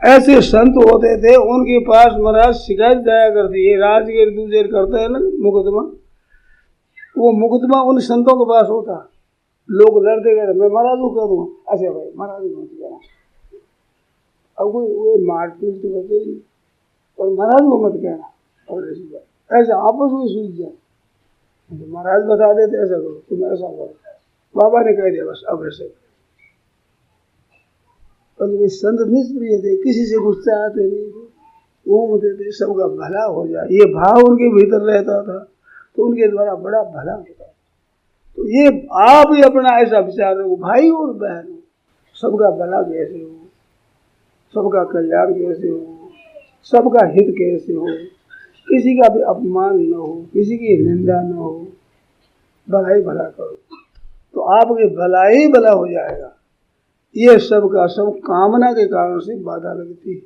Speaker 2: ऐसे संत होते थे, उनके पास महाराज शिकायत जाया करती है, राजगीर दूसरे करते हैं ना मुकदमा, वो मुकदमा उन संतों के पास होता, लोग लड़ते गए, मैं महाराज को कह दूंगा, अच्छा भाई महाराज को मत कहना, अब कोई वो मारपीट तो करते ही, और महाराज को मत कहना, और ऐसी बात ऐसा आपस में सूझ जाए, तो महाराज बता देते ऐसा करो, तुम ऐसा करो, बाबा ने कह दिया बस अब ऐसे। और वे संत निष्प्रिय थे, किसी से गुस्सा आते नहीं थे, घूमते थे, सबका भला हो जाए ये भाव उनके भीतर रहता था, तो उनके द्वारा बड़ा भला होता। तो ये आप ही अपना ऐसा विचार हो, भाई और बहन हो, सबका भला कैसे हो, सबका कल्याण कैसे हो, सबका हित कैसे हो, किसी का भी अपमान न हो, किसी की निंदा न हो, भला ही भला करो, तो आपके भला ही भला हो जाएगा। ये सब का सब कामना के कारण से बाधा लगती है,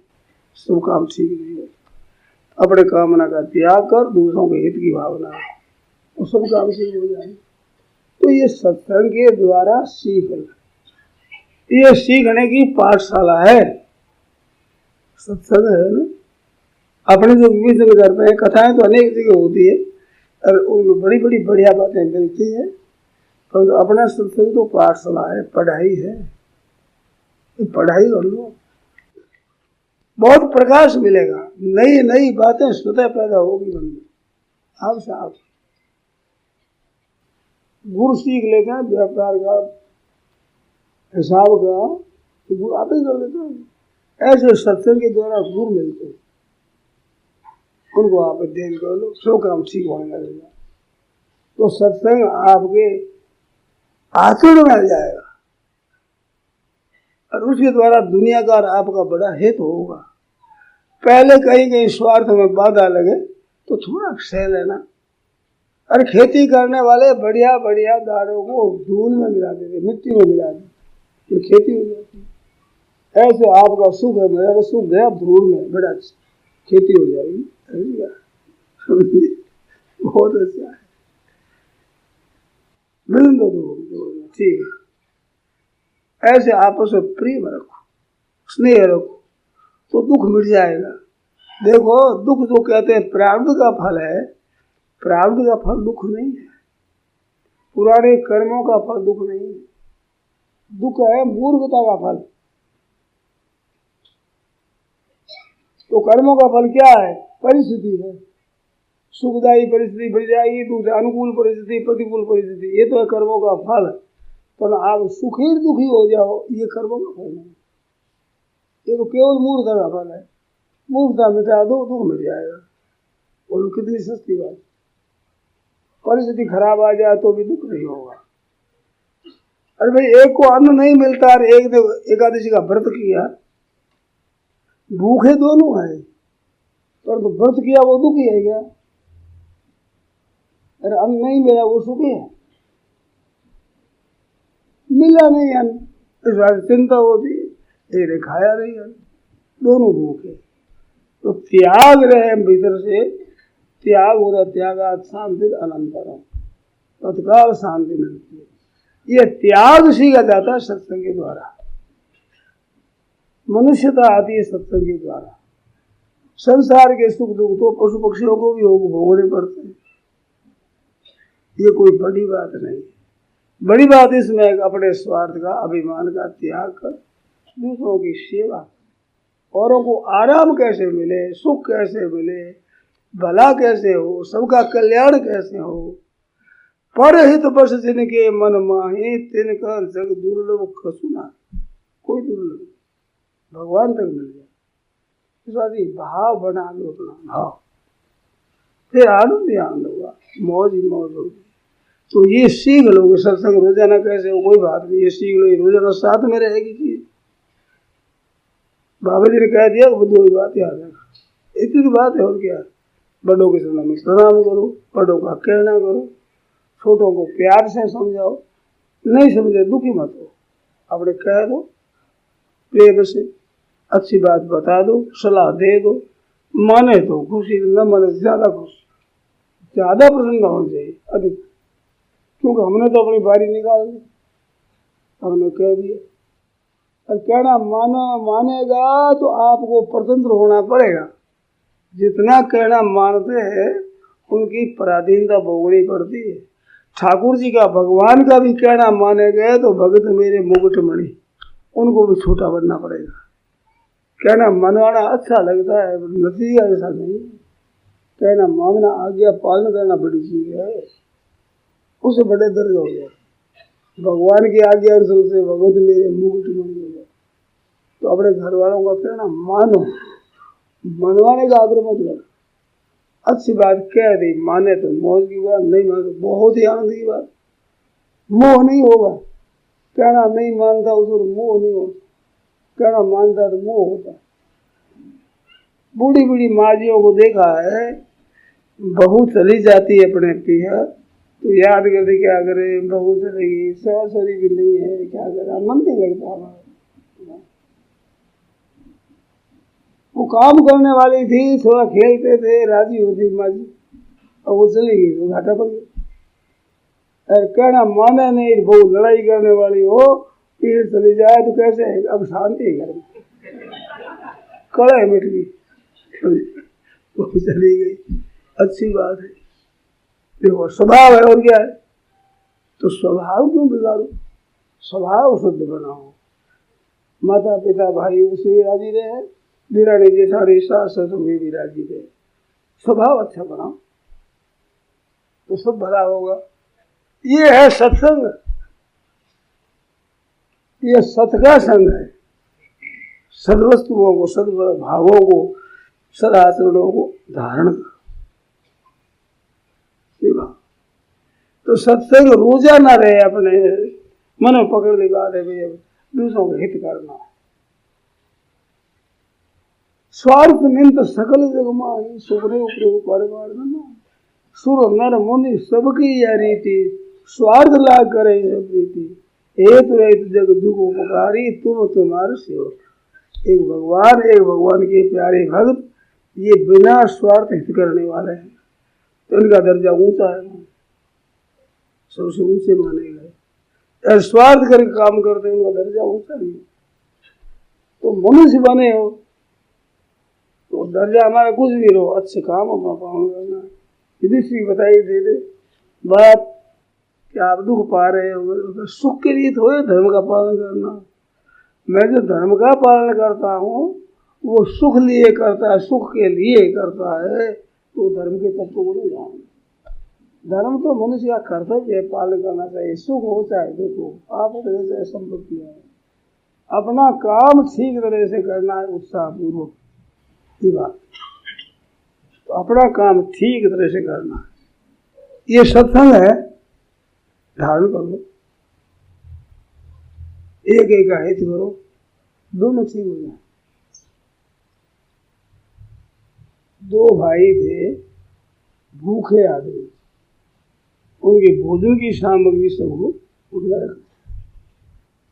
Speaker 2: सब काम ठीक नहीं होता। अपने कामना का त्याग कर दूसरों के हित की भावना, तो सब काम ठीक हो जाए। तो ये सत्संग के द्वारा सीखना, ये सीखने की पाठशाला है, सत्संग है ना। अपने जो विवेचन करते हैं, कथाएं तो अनेक जगह होती है और उनमें बड़ी बड़ी बढ़िया बातें मिलती है, पर तो अपना सत्संग तो पाठशाला है, पढ़ाई है, पढ़ाई कर लो, बहुत प्रकाश मिलेगा, नई नई बातें स्वतः पैदा होगी मन में। आप साहब गुरु सीख लेते हैं व्यापार का, हिसाब का, तो गुरु आप ही कर लेते हैं। ऐसे सत्संग के द्वारा गुरु मिलते हैं, उनको आप अध्ययन कर लो, सो काम ठीक होने लगेगा। तो सत्संग आपके आचरण में आ जाएगा, और उसके द्वारा दुनिया का आपका बड़ा हित होगा। पहले कहीं कहीं स्वार्थ में बाधा लगे तो थोड़ा सह लेना। और खेती करने वाले बढ़िया बढ़िया दानों को धूल में मिला देते, मिट्टी में मिला देते, तो खेती हो जाती है। ऐसे आपका सुख है, मेरा सुख गया धूल में, बड़ा अच्छा खेती हो जाएगी। बहुत अच्छा है, मिलन दो ठीक है। ऐसे आपस में प्रेम रखो, स्नेह रखो, तो दुख मिट जाएगा। देखो दुख जो कहते हैं प्रारब्ध का फल है, प्रारब्ध का फल दुख नहीं है, पुराने कर्मों का फल दुख नहीं है, दुख है मूर्खता का फल। तो कर्मों का फल क्या है? परिस्थिति है, सुखदायी परिस्थिति मिल जाएगी, दूसरे अनुकूल परिस्थिति, प्रतिकूल परिस्थिति, ये तो है कर्मों का फल। पर आप सुखी दुखी हो जाओ, ये कर्मों का फल नहीं, ये तो केवल मूर्खता का फल है। मूर्खता मिटा दो, दुख मिट जाएगा। और कितनी सस्ती बात, परिस्थिति खराब आ जाए तो भी दुख नहीं होगा। अरे भाई एक को अन्न नहीं मिलता और एक ने एकादशी का व्रत किया, भूखे दोनों है, पर तो व्रत किया वो दुखी है क्या? अरे अन्न नहीं मिला वो सुखी है, मिला नहीं अन्न, इस बार चिंता होती है, एक ने खाया नहीं अन्न, दोनों भूखे। तो त्याग रहे भीतर से, त्याग हो रहा, त्यागात शांति अनंतरम, तत्काल शांति मिलती है। ये त्याग सीखा जाता है सत्संग के द्वारा। मनुष्यता आती है सत्संग के द्वारा। संसार के सुख दुख तो पशु पक्षियों को भी भोगने पड़ते हैं, ये कोई बड़ी बात नहीं। बड़ी बात इसमें अपने स्वार्थ का, अभिमान का त्याग कर दूसरों की सेवा, औरों को आराम कैसे मिले, सुख कैसे मिले, भला कैसे हो, सबका कल्याण कैसे हो। परहित बस जिनके मन माहे तिनका जग दुर्लभ खसुना। कोई दुर्लभ भगवान तक मिल जाए, इस भाव बना लो अपना भाव, फिर आनंद ही आनंद होगा, मौज ही मौज होगी। तो ये सीख लोगे सत्संग रोजाना कैसे हो, कोई बात नहीं, ये सीख लो, ये रोजाना साथ में रहेगी चीज। बाबा जी ने कह दिया कि दो ही बात याद रखा, इतनी बात है और क्या। बड़ों के सामने में प्रणाम करो, बड़ों का कहना करो, छोटों को प्यार से समझाओ, नहीं समझे दुखी मत हो, अपने कह दो प्रेम से, अच्छी बात बता दो, सलाह दे दो, माने तो खुशी, न माने ज्यादा खुशी, ज्यादा प्रसन्न होना चाहिए अधिक, क्योंकि हमने तो अपनी बारी निकाल दी, हमने कह दिया। और कहना मानेगा तो आपको स्वतंत्र होना पड़ेगा। जितना कहना मानते हैं उनकी पराधीनता भोगनी पड़ती है। ठाकुर जी का, भगवान का भी कहना माने गए तो भगत मेरे मुकुटमणि, उनको भी छोटा बनना पड़ेगा। कहना मनवाना अच्छा लगता है, नतीजा ऐसा नहीं। कहना मानना, आज्ञा पालन करना बड़ी चीज है, उससे बड़े दर्ज हो गए। भगवान की आज्ञा अनुसार से भगवत मेरे मुकुटमणि हो गए। तो अपने घर वालों का कहना मानो, मनवाने का आग्रह मत करो। अच्छी बात कह दी, माने तो मौज की बात, नहीं माने तो बहुत ही आनंद की बात। मोह नहीं होगा, कहना नहीं मानता उस मोह नहीं होता, कहना मानता तो मोह होता। बूढ़ी बूढ़ी माजियों को देखा है, बहू चली जाती है अपने पिया तो याद करते क्या करे, बहू चलेगी, सवासरी भी नहीं है, क्या करा, मन नहीं लगता हमारा। वो काम करने वाली थी, थोड़ा खेलते थे, राजी होती माजी, और वो चली गई, वो घाटा पड़ गया। कहना माने नहीं, बहुत लड़ाई करने वाली हो, पीड़ चली जाए तो कैसे है, अब शांति है घर में, कड़े मिट गई, वो चली गई, अच्छी बात है। देखो स्वभाव है और क्या है, तो स्वभाव क्यों बिगाड़ो, स्वभाव शुद्ध बनाओ। माता पिता भाई उससे राजी रहे, दिरानी जेठानी सास ससुर भी राजी रहे, स्वभाव अच्छा बनाओ तो सब भला होगा। ये है सत्संग, ये सत का संग है। सदवस्तुओं को, सद्भावों को, सदाचरणों को धारण करो। तो सत्संग रोजाना रहे, अपने मन में पकड़ ली बात है भैया, दूसरों का हित करना है। स्वार्थ निंत सकल जग माही, सुखने उपयोग परिवार न सुर नर मुनि सबकी यह रीति, स्वार्थ लाग करे सब प्रीति, हेतु रहित जग दुख उपकारी, तुम तुम्हारे सेवक। एक भगवान के प्यारे भक्त, ये बिना स्वार्थ हित करने वाले हैं, तो इनका दर्जा ऊंचा है, सबसे ऊंचे माने गए। स्वार्थ करके काम करते हैं, उनका दर्जा ऊंचा नहीं। तो मनुष्य बने हो तो दर्जा हमारा कुछ भी रहो, अच्छे काम अपना पालन करना। युधिष्ठिर की बताई दे दे बात कि आप दुख पा रहे हो, सुख के लिए थोड़े धर्म का पालन करना। मैं जो धर्म का पालन करता हूँ वो सुख लिए करता है, सुख के लिए करता है, तो धर्म के तत्व को नहीं जानता। धर्म तो मनुष्य का कर्तव्य है, पालन करना चाहिए, सुख हो चाहे दुख हो, आप चाहे संपत्ति है, अपना काम ठीक तरह से करना है, उत्साह पूर्वक की बात। तो अपना काम ठीक तरह से करना है, ये सत्संग है, धारण कर लो, एक एक का हित करो, दोनों ठीक हो जाए। दो भाई थे, भूखे आदमी, उनके भोजन की सामग्री सबको उठा रख,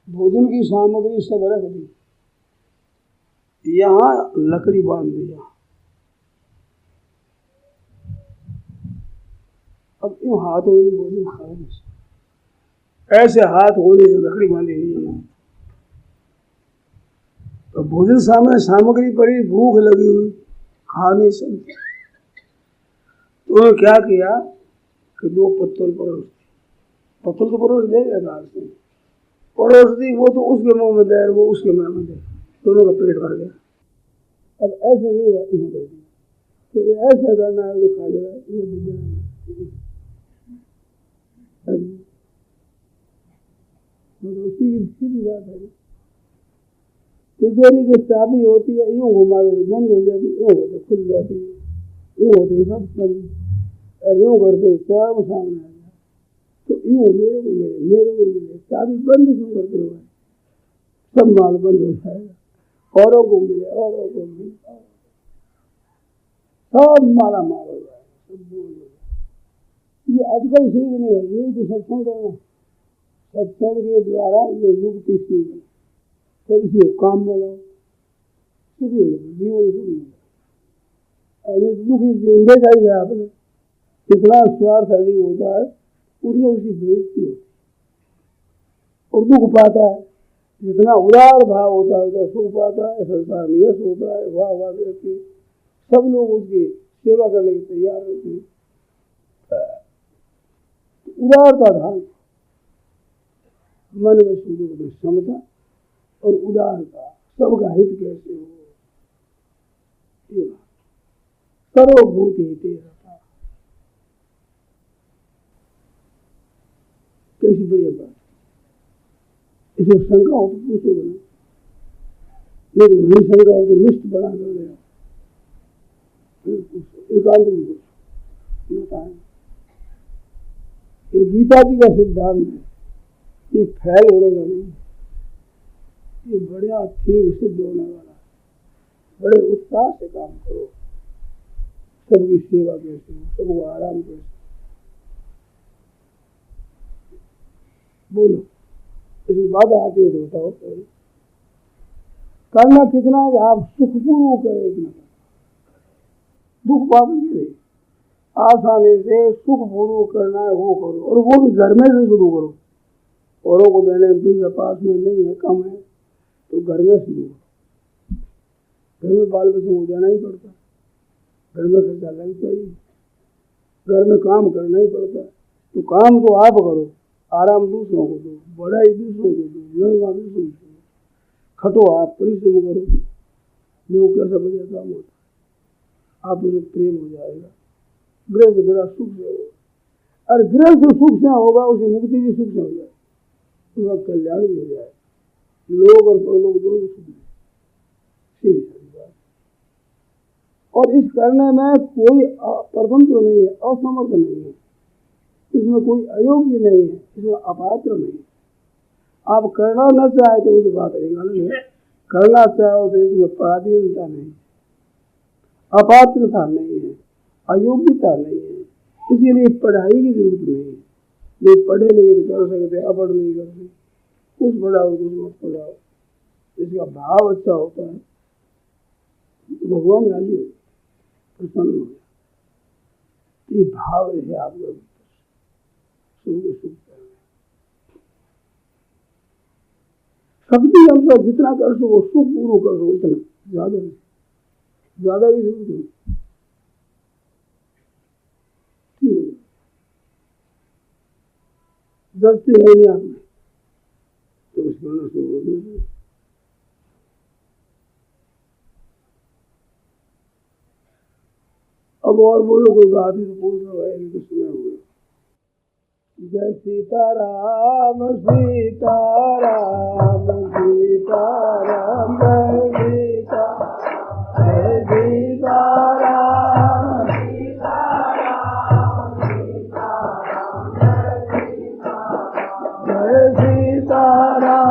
Speaker 2: भोजन की सामग्री सब रख दी, यहाँ लकड़ी बांध दिया। अब यूं हाथों में भोजन खाए, ऐसे हाथ होने से लकड़ी बांधी हुई है। तो भोजन सामने सामग्री पड़ी, भूख लगी हुई, खा नहीं सकती। तो उन्होंने क्या किया कि 2 पत्तल परोस दी। पत्तल तो परोस देगा दाल से, परोस दी। वो तो उसके मुंह में दे, वो उसके मुंह में दे, दोनों का पेट भर गया। अब ऐसे नहीं हुआ, यूं दे दी। तो ये ऐसे करना है, जो खा जाए उसी की सीधी बात है। तिजोरी की चाबी होती है, यूं घुमा दे बंद हो जाती, यूं करते खुल जाती है, यूं होते सब बंद, और यूं करते सब सामने आ जाए। तो यूं मेरे को मिले, मेरे को मिले, चाबी बंद क्यों करते हुए? सब माल बंद हो जाएगा। औरों को मिले, औरों को मिले, सब माला माल हो जाएगा, सब बोल हो जाएगा। ये आजकल सीख नहीं है, यही तो सत्संग करना। सत्संग के द्वारा ये युक्ति सीख, फिर इसी काम में लो, सुखी हो जाए, जीवन सुखी हो जाए। दुखी देखा ही है आपने, जितना स्वार्थ अधिक होता है उतनी उसकी बेइज्जती होती है और दुख पाता है। जितना उदार भाव होता है उतना सुख पाता है, संसार में यश होता है, वाह वाह कहते हैं, सब लोग उसकी सेवा करने की तैयार रहते हैं। उदारता धान, मन में सुख में समता और उदारता, सबका हित कैसे हो, ये सर्वभूत हिते रहता। कैसी बढ़िया बात। इसमें शंका हो तो पूछो बना, नहीं तो नहीं शंका हो तो लिस्ट बना कर ले, एकांत में पूछो बताए। ये गीता जी का सिद्धांत है, ये फैल होने का नहीं, ये बढ़िया ठीक सिद्ध होने वाला है। बड़े उत्साह से काम करो, सबकी सेवा कैसे हो, सबको आराम कैसे बोलो। इसमें बाधा आती हो तो बताओ। करना कितना है, आप सुखपूर्वक करें, इतना दुख पाओगे नहीं। आसानी से सुखपूर्वक करना है वो करो, और वो भी घर में से शुरू करो। औरों को देने बीच पास में नहीं है, कम है, तो घर में शुरू करो। घर में बाल बच्चों को जाना ही पड़ता, घर में खर्चा लगता ही, घर में काम करना ही पड़ता है। तो काम तो आप करो, आराम दूसरों को दो, बड़ाई दूसरों को दो, महिमा दूसरों को दो, खटो आप, परिश्रम करो। लोग कैसा बढ़िया काम होता है, आप उसे प्रेम हो जाएगा। गृहस्थ बड़ा सुख से होगा, और गृहस्थ सुख से होगा उसे मुक्ति भी सुख से हो जाए, उसका कल्याण भी हो जाए, लोग और परलोक दोनों सुख में। सीधी बात। और इस करने में कोई प्रथम तो नहीं है, असमर्थ नहीं है, इसमें कोई अयोग्य नहीं है, इसमें अपात्र नहीं है। आप करना न चाहे तो उस बात अलग है, करना चाहो तो इसमें पराधीनता नहीं, अपात्रता नहीं है, अयोग्यता नहीं है। इसीलिए पढ़ाई की जरूरत नहीं है। लोग पढ़े लिखे तो कर सकते, अपढ़ नहीं करते, कुछ पढ़ाओ कुछ मत पढ़ाओ। इसका भाव अच्छा होता है तो भगवान राजी हो, प्रसन्न हो जाए। ये भाव रहे आपका सुख सुख करना, शक्ति अनुसार जितना कर सको सुख पूर्व कर सको, उतना ज्यादा नहीं, ज्यादा भी जरूरत नहीं। ठीक है, जब से है नहीं आपने तो उस करना शुरू कर दो। अब और बोलो कोई बात है तो पूछ लो भाई, कुछ समय हो गया। जय सीताराम सीताराम सीताराम जय सीताराम जय सीताराम सीताराम जय सीताराम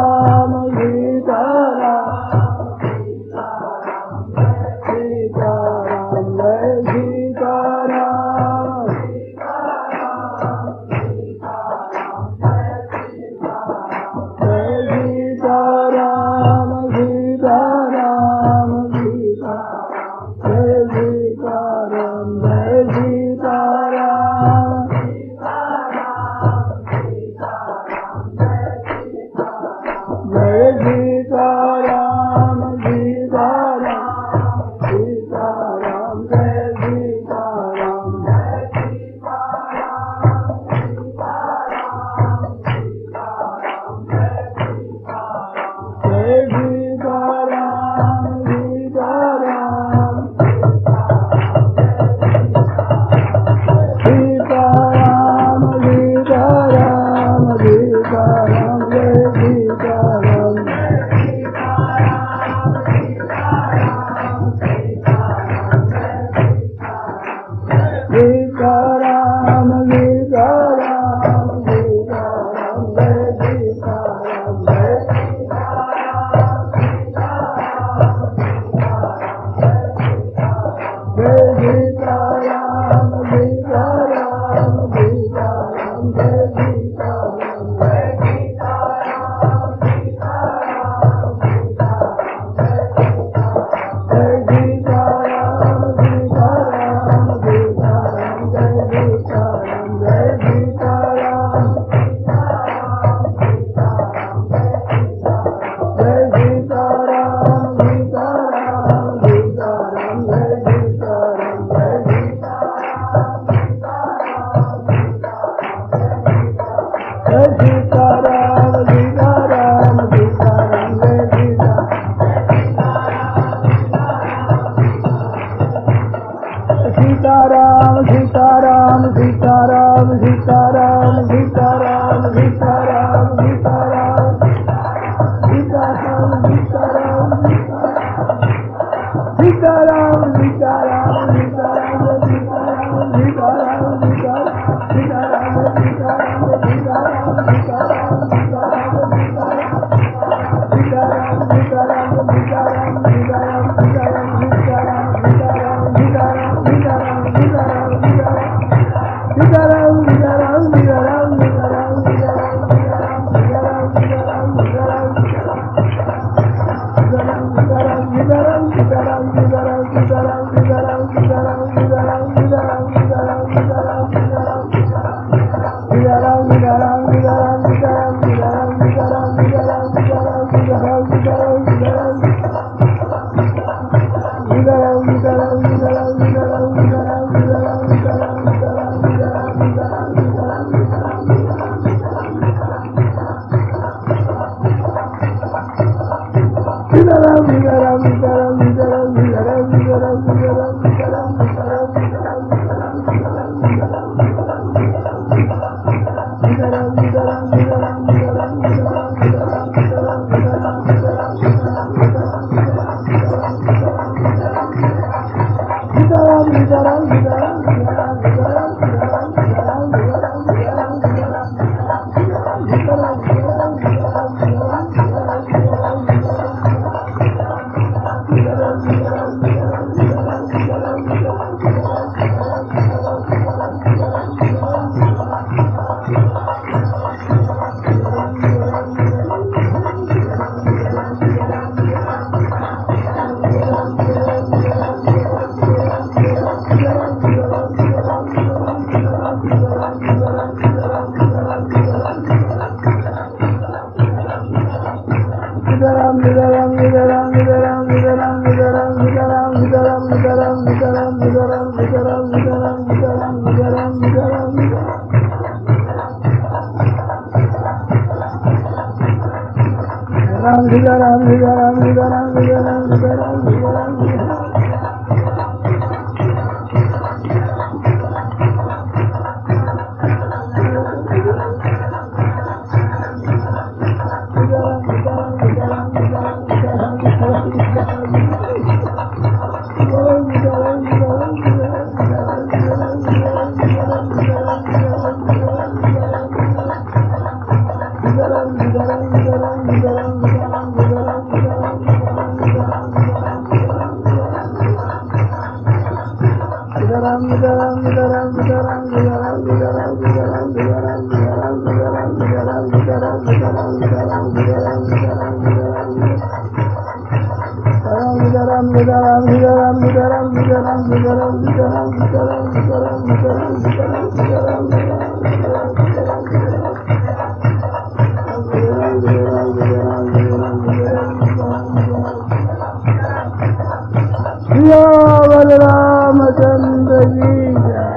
Speaker 2: रामचंद्र की जय।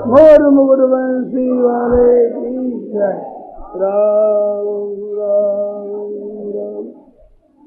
Speaker 2: मोर मुकुट बंसी वाले की जय। राम